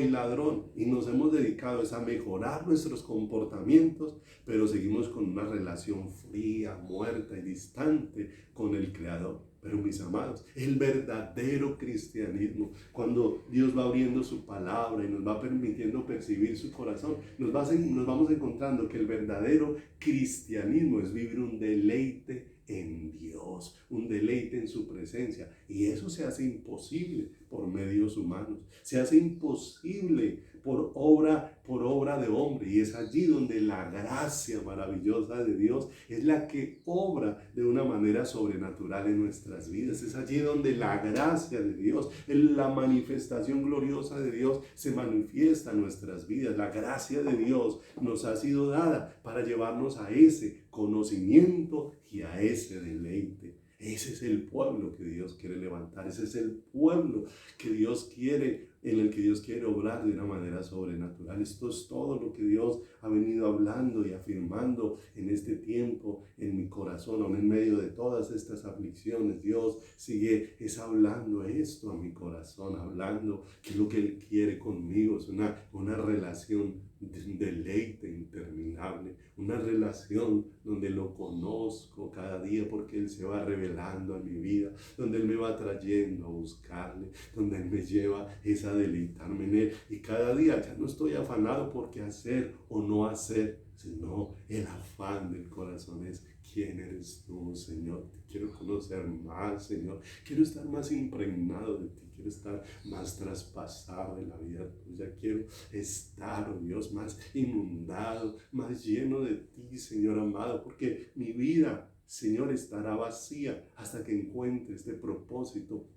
Speaker 1: ladrón. Y nos hemos dedicado a mejorar nuestros comportamientos, pero seguimos con una relación fría, muerta y distante con el Creador. Pero mis amados, el verdadero cristianismo, cuando Dios va abriendo su palabra y nos va permitiendo percibir su corazón, nos vamos encontrando que el verdadero cristianismo es vivir un deleite en Dios, un deleite en su presencia. Y eso se hace imposible por medios humanos, se hace imposible por obra de hombre. Y es allí donde la gracia maravillosa de Dios es la que obra de una manera sobrenatural en nuestras vidas. Es allí donde la gracia de Dios, la manifestación gloriosa de Dios se manifiesta en nuestras vidas. La gracia de Dios nos ha sido dada para llevarnos a ese conocimiento y a ese deleite. Ese es el pueblo que Dios quiere levantar. Ese es el pueblo que Dios quiere en el que Dios quiere obrar de una manera sobrenatural. Esto es todo lo que Dios ha venido hablando y afirmando en este tiempo en mi corazón, aún en medio de todas estas aflicciones. Dios sigue hablando esto a mi corazón, hablando que es lo que Él quiere conmigo. Es una relación de un deleite interminable, una relación donde lo conozco cada día porque Él se va revelando a mi vida, donde Él me va trayendo a buscarle, donde Él me lleva a deleitarme en Él. Y cada día ya no estoy afanado por qué hacer o no hacer, sino el afán del corazón es: ¿quién eres tú, Señor? Te quiero conocer más, Señor. Quiero estar más impregnado de ti. Quiero estar más traspasado de la vida tuya. Quiero estar, oh Dios, más inundado, más lleno de ti, Señor amado. Porque mi vida, Señor, estará vacía hasta que encuentre este propósito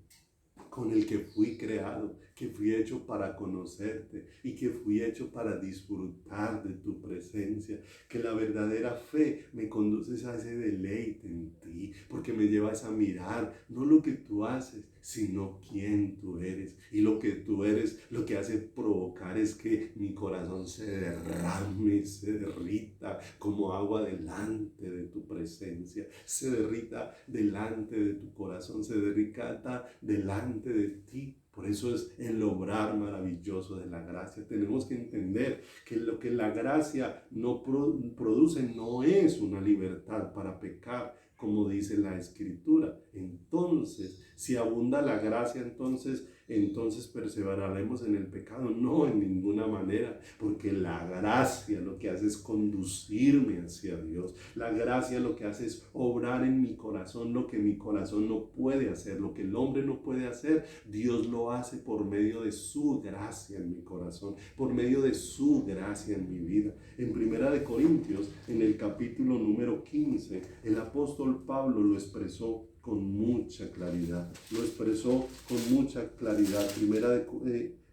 Speaker 1: con el que fui creado, que fui hecho para conocerte y que fui hecho para disfrutar de tu presencia. Que la verdadera fe me conduce a ese deleite en ti, porque me llevas a mirar no lo que tú haces, sino quién tú eres. Y lo que tú eres, lo que hace provocar es que mi corazón se derrame, se derrita como agua delante de tu presencia, se derrita delante de tu corazón, se derrita delante de ti. Por eso es el obrar maravilloso de la gracia. Tenemos que entender que lo que la gracia no produce no es una libertad para pecar, como dice la Escritura. Entonces, si abunda la gracia, entonces perseveraremos en el pecado. No, en ninguna manera, porque la gracia lo que hace es conducirme hacia Dios. La gracia lo que hace es obrar en mi corazón lo que mi corazón no puede hacer, lo que el hombre no puede hacer. Dios lo hace por medio de su gracia en mi corazón, por medio de su gracia en mi vida. En Primera de Corintios, en el capítulo número 15, el apóstol Pablo lo expresó con mucha claridad. Lo expresó con mucha claridad.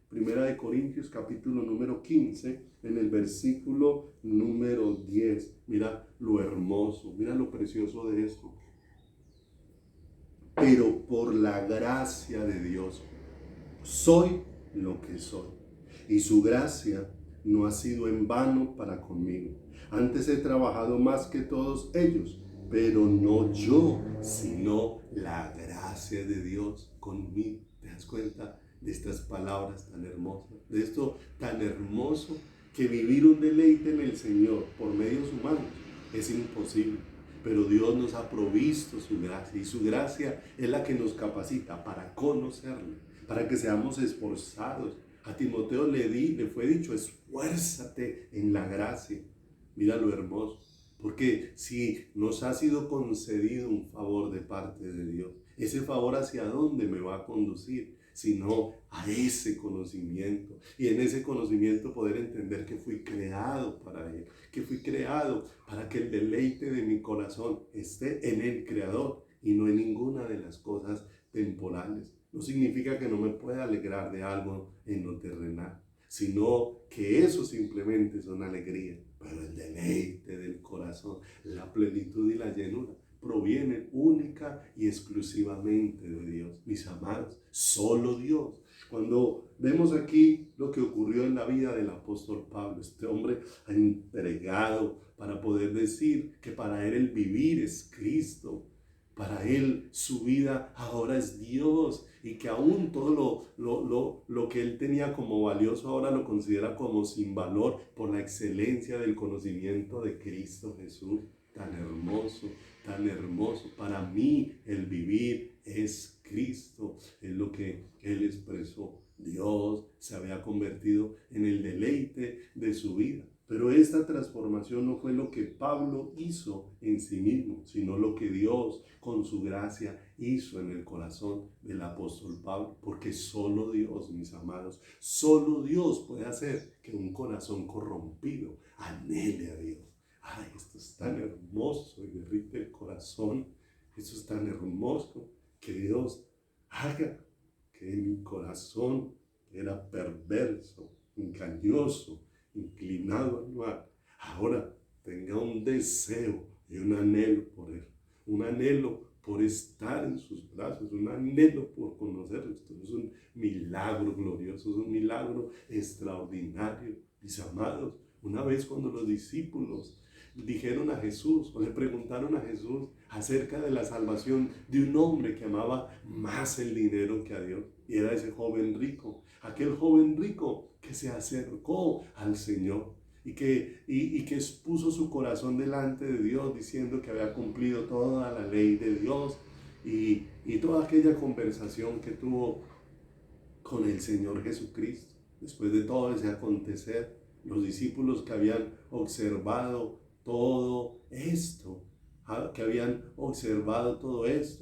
Speaker 1: Primera de Corintios, capítulo número 15, en el versículo número 10. Mira lo hermoso, mira lo precioso de esto. Pero por la gracia de Dios soy lo que soy, y su gracia no ha sido en vano para conmigo. Antes he trabajado más que todos ellos, pero no yo, sino la gracia de Dios conmigo. ¿Te das cuenta de estas palabras tan hermosas? De esto tan hermoso, que vivir un deleite en el Señor por medios humanos es imposible. Pero Dios nos ha provisto su gracia, y su gracia es la que nos capacita para conocerle, para que seamos esforzados. A Timoteo le fue dicho: esfuérzate en la gracia. Mira lo hermoso, porque si nos ha sido concedido un favor de parte de Dios, ese favor ¿hacia dónde me va a conducir? Sino a ese conocimiento, y en ese conocimiento poder entender que fui creado para Él, que fui creado para que el deleite de mi corazón esté en el Creador y no en ninguna de las cosas temporales. No significa que no me pueda alegrar de algo en lo terrenal, sino que eso simplemente es una alegría. Pero el deleite del corazón, la plenitud y la llenura provienen única y exclusivamente de Dios. Mis amados, solo Dios. Cuando vemos aquí lo que ocurrió en la vida del apóstol Pablo, este hombre ha entregado para poder decir que para él el vivir es Cristo. Para él su vida ahora es Dios, y que aún todo lo que él tenía como valioso ahora lo considera como sin valor por la excelencia del conocimiento de Cristo Jesús. Tan hermoso, tan hermoso. Para mí el vivir es Cristo, es lo que él expresó. Dios se había convertido en el deleite de su vida. Pero esta transformación no fue lo que Pablo hizo en sí mismo, sino lo que Dios con su gracia hizo en el corazón del apóstol Pablo. Porque solo Dios, mis amados, solo Dios puede hacer que un corazón corrompido anhele a Dios. Ay, esto es tan hermoso y derrite el corazón. Esto es tan hermoso, que Dios haga que mi corazón, que era perverso, engañoso, inclinado al mal, ahora tenga un deseo y un anhelo por Él, un anhelo por estar en sus brazos, un anhelo por conocerlo. Esto es un milagro glorioso, es un milagro extraordinario. Mis amados, una vez cuando los discípulos dijeron a Jesús o le preguntaron a Jesús acerca de la salvación de un hombre que amaba más el dinero que a Dios, y era ese joven rico, aquel joven rico que se acercó al Señor y que puso su corazón delante de Dios diciendo que había cumplido toda la ley de Dios, y toda aquella conversación que tuvo con el Señor Jesucristo. Después de todo ese acontecer, los discípulos que habían observado todo esto,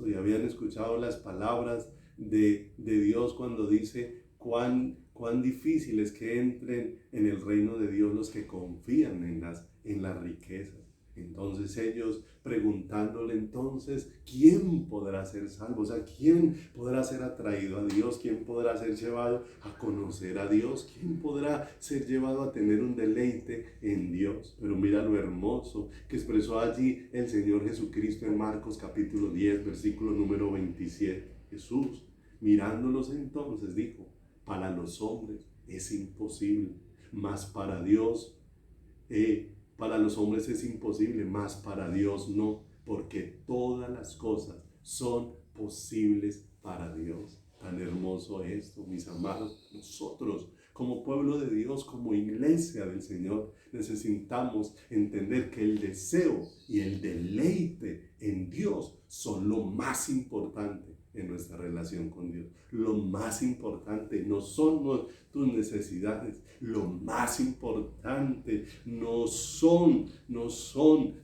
Speaker 1: y habían escuchado las palabras de Dios cuando dice cuán difícil es que entren en el reino de Dios los que confían en las riquezas. Entonces ellos preguntándole, entonces, ¿quién podrá ser salvo? O sea, ¿quién podrá ser atraído a Dios? ¿Quién podrá ser llevado a conocer a Dios? ¿Quién podrá ser llevado a tener un deleite en Dios? Pero mira lo hermoso que expresó allí el Señor Jesucristo en Marcos capítulo 10, versículo número 27. Jesús, mirándolos entonces, dijo, para los hombres es imposible, mas para Dios para los hombres es imposible, mas para Dios no, porque todas las cosas son posibles para Dios. Tan hermoso esto, mis amados. Nosotros, como pueblo de Dios, como iglesia del Señor, necesitamos entender que el deseo y el deleite en Dios son lo más importante en nuestra relación con Dios. Lo más importante no son tus necesidades, lo más importante no son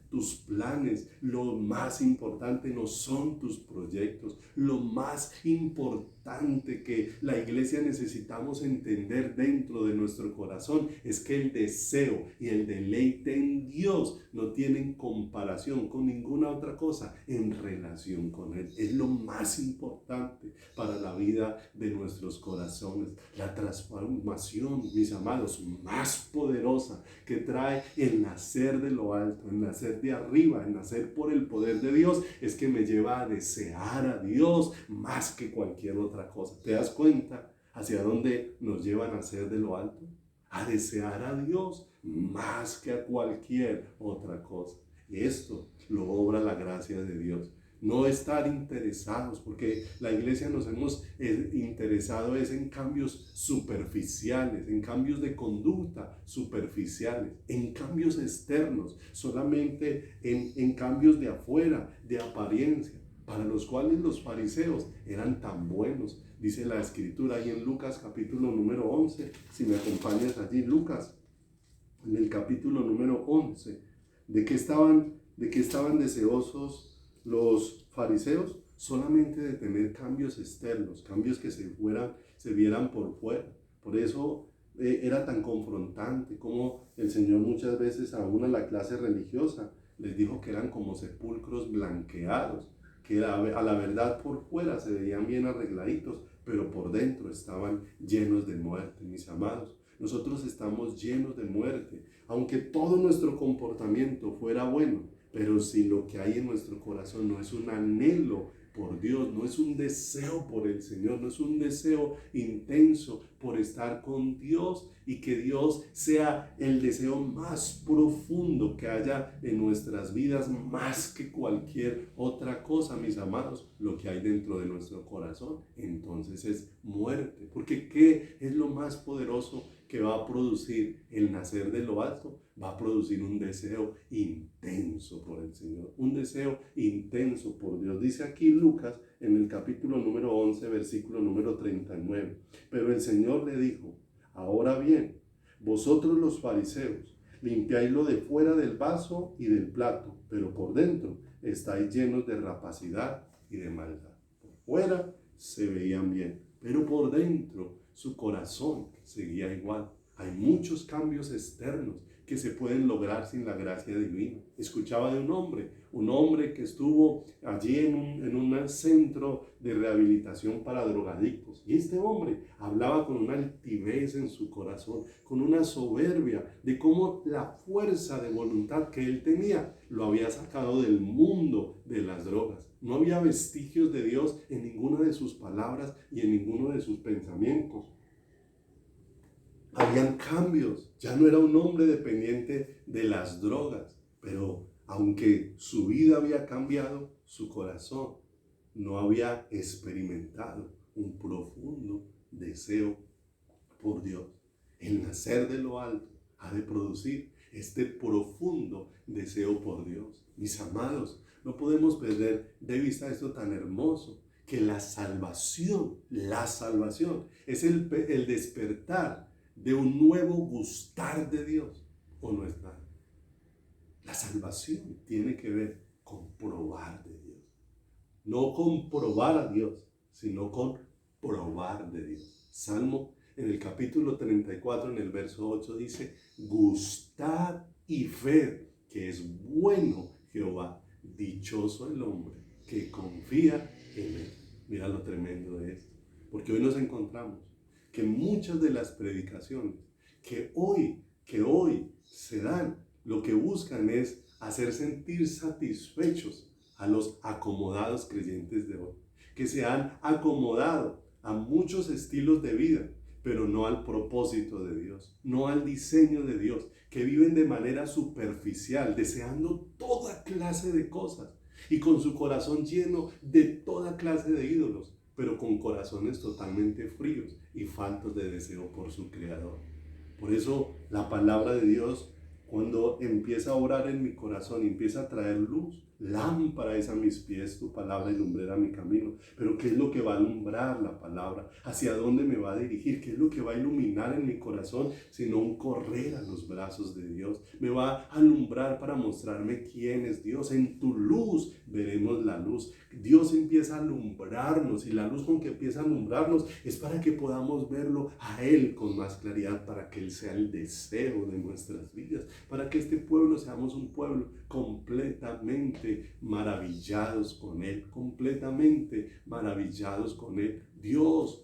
Speaker 1: tus planes, lo más importante no son tus proyectos, lo más importante que la iglesia necesitamos entender dentro de nuestro corazón es que el deseo y el deleite en Dios no tienen comparación con ninguna otra cosa en relación con Él. Es lo más importante para la vida de nuestros corazones. La transformación, mis amados, más poderosa que trae el nacer de lo alto, el nacer de arriba, el nacer por el poder de Dios, es que me lleva a desear a Dios más que cualquier otra cosa. ¿Te das cuenta hacia dónde nos lleva a nacer de lo alto? A desear a Dios más que a cualquier otra cosa. Y esto lo obra la gracia de Dios. No estar interesados, porque la iglesia nos hemos interesado es en cambios superficiales, en cambios de conducta superficiales, en cambios externos, solamente en cambios de afuera, de apariencia, para los cuales los fariseos eran tan buenos. Dice la escritura ahí en Lucas capítulo número 11, si me acompañas allí, Lucas, en el capítulo número 11, ¿de qué estaban deseosos los fariseos? Solamente de tener cambios externos, cambios que se vieran por fuera. Por eso era tan confrontante como el Señor muchas veces aún a la clase religiosa les dijo que eran como sepulcros blanqueados, que a la verdad por fuera se veían bien arregladitos, pero por dentro estaban llenos de muerte, mis amados. Nosotros estamos llenos de muerte, aunque todo nuestro comportamiento fuera bueno, pero si lo que hay en nuestro corazón no es un anhelo por Dios, no es un deseo por el Señor, no es un deseo intenso por estar con Dios y que Dios sea el deseo más profundo que haya en nuestras vidas, más que cualquier otra cosa, mis amados, lo que hay dentro de nuestro corazón, entonces es muerte. Porque ¿qué es lo más poderoso que va a producir el nacer de lo alto? Va a producir un deseo intenso por el Señor, un deseo intenso por Dios. Dice aquí Lucas en el capítulo número 11, versículo número 39. Pero el Señor le dijo, ahora bien, vosotros los fariseos, limpiáis lo de fuera del vaso y del plato, pero por dentro estáis llenos de rapacidad y de maldad. Por fuera se veían bien, pero por dentro su corazón seguía igual. Hay muchos cambios externos, que se pueden lograr sin la gracia divina. Escuchaba de un hombre que estuvo allí en un centro de rehabilitación para drogadictos. Y este hombre hablaba con una altivez en su corazón, con una soberbia de cómo la fuerza de voluntad que él tenía lo había sacado del mundo de las drogas. No había vestigios de Dios en ninguna de sus palabras y en ninguno de sus pensamientos. Habían cambios, ya no era un hombre dependiente de las drogas, pero aunque su vida había cambiado, su corazón no había experimentado un profundo deseo por Dios. El nacer de lo alto ha de producir este profundo deseo por Dios. Mis amados, no podemos perder de vista esto tan hermoso, que la salvación es el despertar de un nuevo gustar de Dios o no está. La salvación tiene que ver con probar de Dios. No con probar a Dios, sino con probar de Dios. Salmo en el capítulo 34, en el verso 8 dice: gustad y ved que es bueno Jehová, dichoso el hombre que confía en él. Mira lo tremendo de esto, porque hoy nos encontramos que muchas de las predicaciones que hoy se dan, lo que buscan es hacer sentir satisfechos a los acomodados creyentes de hoy, que se han acomodado a muchos estilos de vida, pero no al propósito de Dios, no al diseño de Dios, que viven de manera superficial, deseando toda clase de cosas y con su corazón lleno de toda clase de ídolos, pero con corazones totalmente fríos y faltos de deseo por su Creador. Por eso la palabra de Dios, cuando empieza a orar en mi corazón y empieza a traer luz, lámpara es a mis pies tu palabra y lumbrera mi camino. Pero ¿qué es lo que va a alumbrar la palabra? ¿Hacia dónde me va a dirigir? ¿Qué es lo que va a iluminar en mi corazón? Sino un correr a los brazos de Dios. Me va a alumbrar para mostrarme quién es Dios. En tu luz veremos la luz. Dios empieza a alumbrarnos, y la luz con que empieza a alumbrarnos es para que podamos verlo a Él con más claridad, para que Él sea el deseo de nuestras vidas, para que este pueblo seamos un pueblo completamente maravillados con Él, completamente maravillados con Él. Dios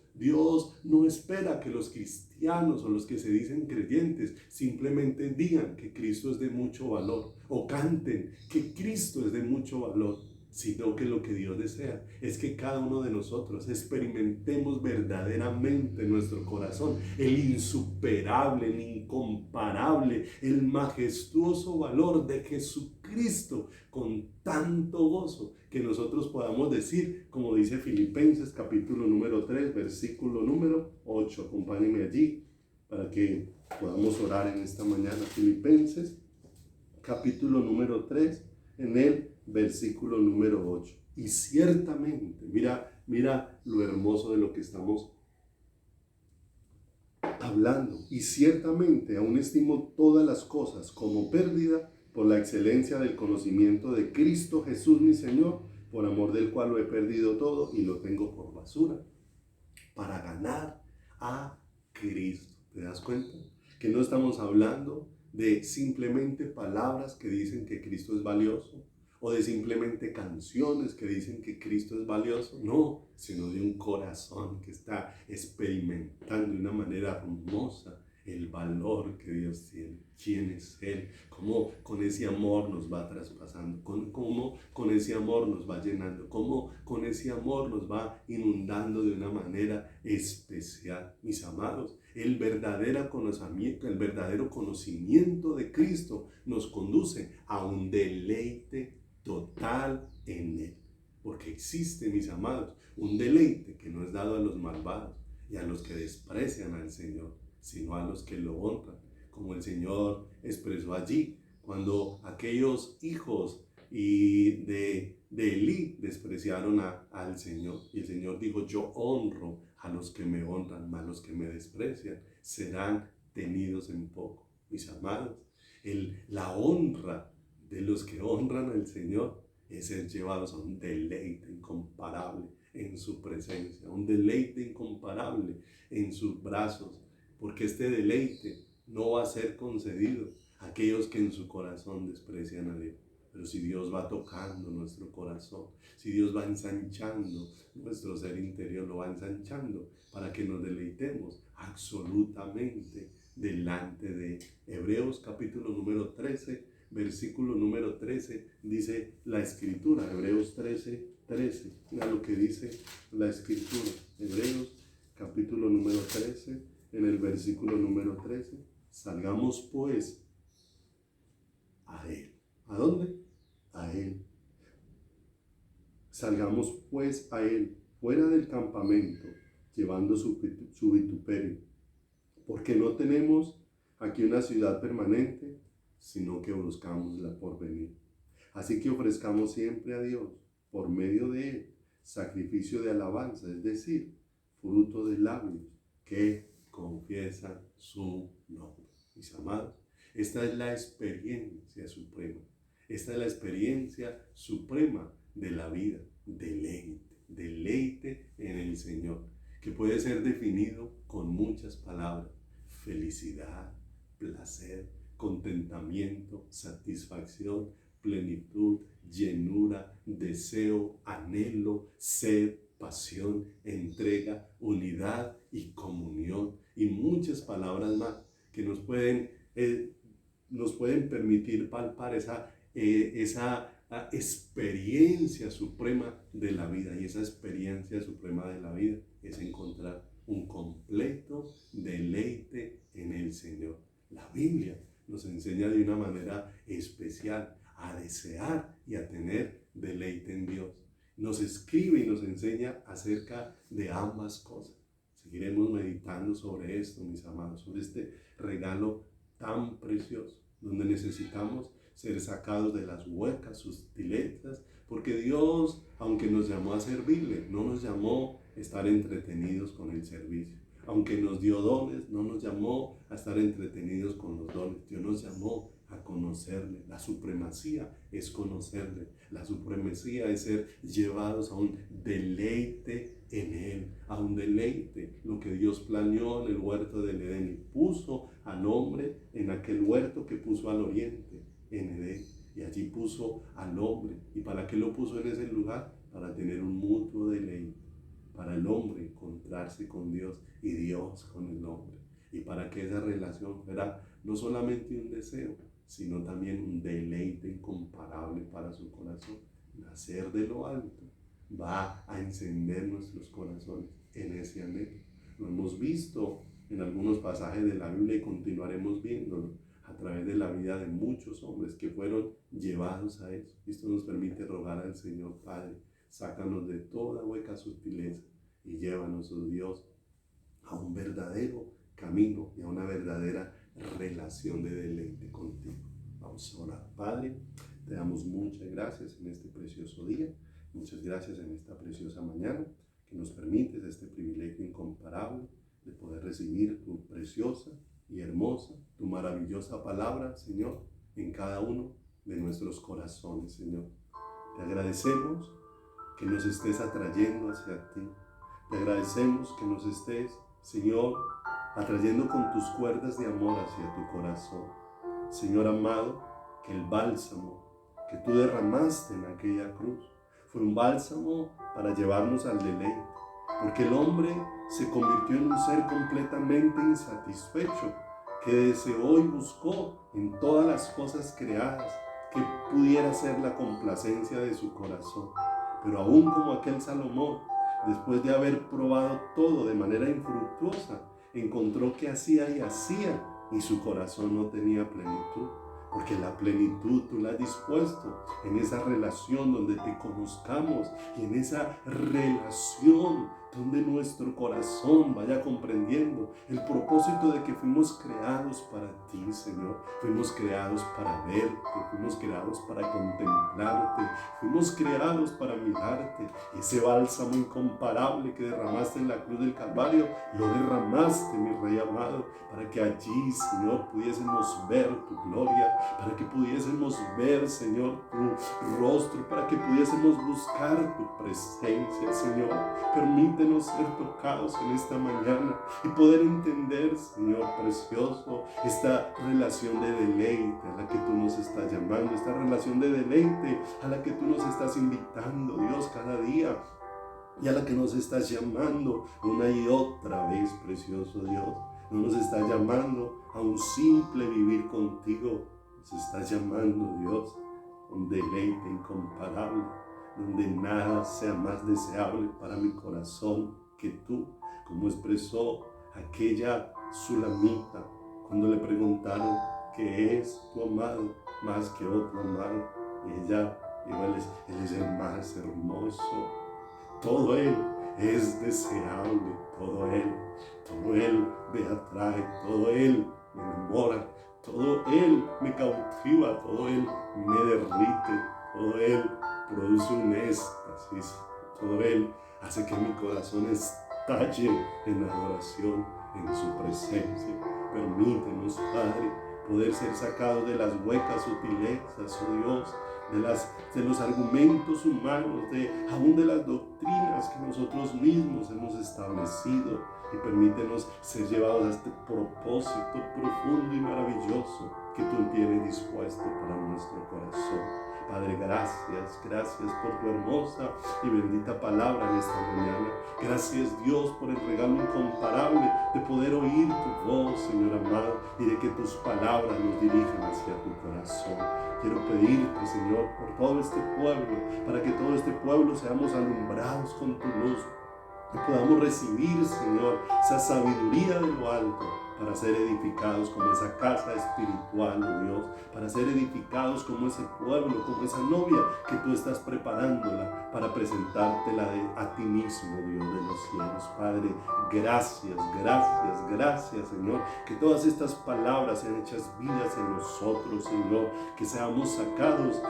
Speaker 1: no espera que los cristianos o los que se dicen creyentes simplemente digan que Cristo es de mucho valor o canten que Cristo es de mucho valor, sino que lo que Dios desea es que cada uno de nosotros experimentemos verdaderamente en nuestro corazón el insuperable, el incomparable, el majestuoso valor de Jesucristo, con tanto gozo que nosotros podamos decir, como dice Filipenses capítulo número 3, versículo número 8. Acompáñenme allí para que podamos orar en esta mañana. Filipenses capítulo número 3, en el versículo número 8. Y ciertamente, mira lo hermoso de lo que estamos hablando. Y ciertamente aún estimo todas las cosas como pérdida por la excelencia del conocimiento de Cristo Jesús mi Señor, por amor del cual lo he perdido todo y lo tengo por basura, para ganar a Cristo. ¿Te das cuenta? Que no estamos hablando de simplemente palabras que dicen que Cristo es valioso, o de simplemente canciones que dicen que Cristo es valioso, no, sino de un corazón que está experimentando de una manera hermosa el valor que Dios tiene, quién es Él, cómo con ese amor nos va traspasando, cómo con ese amor nos va llenando, cómo con ese amor nos va inundando de una manera especial. Mis amados, el verdadero conocimiento de Cristo nos conduce a un deleite total en Él. Porque existe, mis amados, un deleite que no es dado a los malvados y a los que desprecian al Señor, sino a los que lo honran, como el Señor expresó allí, cuando aquellos hijos de Elí despreciaron al Señor. Y el Señor dijo: yo honro a los que me honran, mas los que me desprecian serán tenidos en poco. Mis amados, la honra de los que honran al Señor es ser llevados a un deleite incomparable en su presencia, un deleite incomparable en sus brazos, porque este deleite no va a ser concedido aquellos que en su corazón desprecian a Dios. Pero si Dios va tocando nuestro corazón, si Dios va ensanchando nuestro ser interior, lo va ensanchando para que nos deleitemos absolutamente delante de Hebreos capítulo número 13, versículo número 13, dice la Escritura, Hebreos 13, 13. Mira lo que dice la Escritura, Hebreos capítulo número 13, en el versículo número 13. Salgamos pues a Él. ¿A dónde? A Él. Salgamos pues a Él, fuera del campamento, llevando su vituperio, porque no tenemos aquí una ciudad permanente, sino que buscamos la porvenir. Así que ofrezcamos siempre a Dios, por medio de Él, sacrificio de alabanza, es decir, fruto de labios que confiesan su nombre. Mis amados, esta es la experiencia suprema. Esta es la experiencia suprema de la vida. Deleite en el Señor, que puede ser definido con muchas palabras: felicidad, placer, contentamiento, satisfacción, plenitud, llenura, deseo, anhelo, sed, pasión, entrega, unidad y comunión, y muchas palabras más que nos pueden permitir palpar esa experiencia suprema de la vida. Y esa experiencia suprema de la vida es encontrar un completo deleite en el Señor. La Biblia nos enseña de una manera especial a desear y a tener deleite en Dios. Nos escribe y nos enseña acerca de ambas cosas. Seguiremos meditando sobre esto, mis amados, sobre este regalo tan precioso, donde necesitamos ser sacados de las huecas sutilezas, porque Dios, aunque nos llamó a servirle, no nos llamó a estar entretenidos con el servicio. Aunque nos dio dones, no nos llamó a estar entretenidos con los dones. Dios nos llamó a conocerle. La supremacía es conocerle. La supremacía es ser llevados a un deleite en Él, a un deleite. Lo que Dios planeó en el huerto del Edén y puso al hombre en aquel huerto que puso al oriente, en Edén. Y allí puso al hombre. ¿Y para qué lo puso en ese lugar? Para tener un mutuo deleite. Para el hombre encontrarse con Dios y Dios con el hombre. Y para que esa relación fuera no solamente un deseo, sino también un deleite incomparable para su corazón. Nacer de lo alto va a encender nuestros corazones en ese anhelo. Lo hemos visto en algunos pasajes de la Biblia y continuaremos viéndolo a través de la vida de muchos hombres que fueron llevados a eso. Esto nos permite rogar al Señor: Padre, sácanos de toda hueca sutileza y llévanos, oh Dios, a un verdadero camino y a una verdadera relación de deleite contigo. Vamos a orar. Padre, te damos muchas gracias en este precioso día, muchas gracias en esta preciosa mañana, que nos permites este privilegio incomparable de poder recibir tu preciosa y hermosa, tu maravillosa palabra, Señor, en cada uno de nuestros corazones, Señor. Te agradecemos que nos estés atrayendo hacia ti. Te agradecemos que nos estés, Señor, atrayendo con tus cuerdas de amor hacia tu corazón. Señor amado, que el bálsamo que tú derramaste en aquella cruz fue un bálsamo para llevarnos al deleite, porque el hombre se convirtió en un ser completamente insatisfecho, que deseó y buscó en todas las cosas creadas que pudiera ser la complacencia de su corazón. Pero aún como aquel Salomón, después de haber probado todo de manera infructuosa, encontró que hacía y su corazón no tenía plenitud. Porque la plenitud tú la has dispuesto en esa relación donde te conozcamos y en esa relación donde nuestro corazón vaya comprendiendo el propósito de que fuimos creados para ti, Señor. Fuimos creados para verte, fuimos creados para contemplarte, fuimos creados para mirarte. Ese bálsamo incomparable que derramaste en la cruz del Calvario, lo derramaste, mi Rey amado, para que allí, Señor, pudiésemos ver tu gloria, para que pudiésemos ver, Señor, tu rostro, para que pudiésemos buscar tu presencia, Señor. Permite permítenos ser tocados en esta mañana y poder entender, Señor precioso, esta relación de deleite a la que tú nos estás llamando, esta relación de deleite a la que tú nos estás invitando, Dios, cada día, y a la que nos estás llamando una y otra vez, precioso Dios. No nos estás llamando a un simple vivir contigo, nos estás llamando, Dios, a un deleite incomparable, donde nada sea más deseable para mi corazón que tú, como expresó aquella sulamita cuando le preguntaron qué es tu amado más que otro amado, y ella dijo, él es el más hermoso. Todo Él es deseable, todo Él me atrae, todo Él me enamora, todo Él me cautiva, todo Él me derrite, todo Él produce un éxtasis, todo Él hace que mi corazón estalle en adoración, en su presencia. Permítenos, Padre, poder ser sacados de las huecas sutilezas, oh Dios, de los argumentos humanos, aún de las doctrinas que nosotros mismos hemos establecido, y permítenos ser llevados a este propósito profundo y maravilloso que tú tienes dispuesto para nuestro corazón. Padre, gracias por tu hermosa y bendita palabra en esta mañana. Gracias, Dios, por el regalo incomparable de poder oír tu voz, Señor amado, y de que tus palabras nos dirijan hacia tu corazón. Quiero pedirte, Señor, por todo este pueblo, para que todo este pueblo seamos alumbrados con tu luz, que podamos recibir, Señor, esa sabiduría de lo alto, para ser edificados como esa casa espiritual, oh Dios, para ser edificados como ese pueblo, como esa novia que tú estás preparándola para presentártela a ti mismo, Dios de los cielos. Padre, gracias, Señor, que todas estas palabras sean hechas vidas en nosotros, Señor, que seamos sacados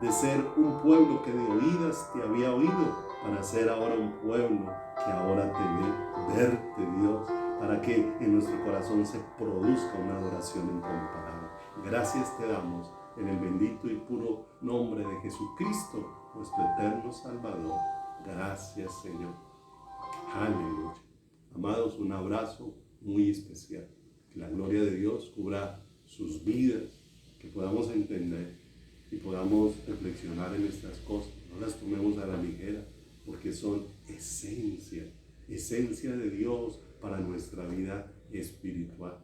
Speaker 1: de ser un pueblo que de oídas te había oído, para ser ahora un pueblo que ahora te ve, verte, Dios, para que en nuestro corazón se produzca una adoración incomparable. Gracias te damos en el bendito y puro nombre de Jesucristo, nuestro eterno Salvador. Gracias, Señor. Aleluya. Amados, un abrazo muy especial. Que la gloria de Dios cubra sus vidas, que podamos entender y podamos reflexionar en estas cosas. No las tomemos a la ligera, porque son esencia de Dios para nuestra vida espiritual.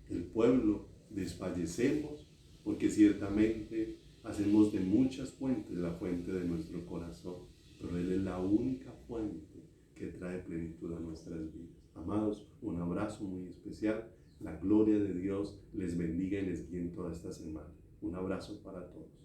Speaker 1: El pueblo desfallecemos porque ciertamente hacemos de muchas fuentes la fuente de nuestro corazón, pero Él es la única fuente que trae plenitud a nuestras vidas. Amados, un abrazo muy especial. La gloria de Dios les bendiga y les guíe en toda esta semana. Un abrazo para todos.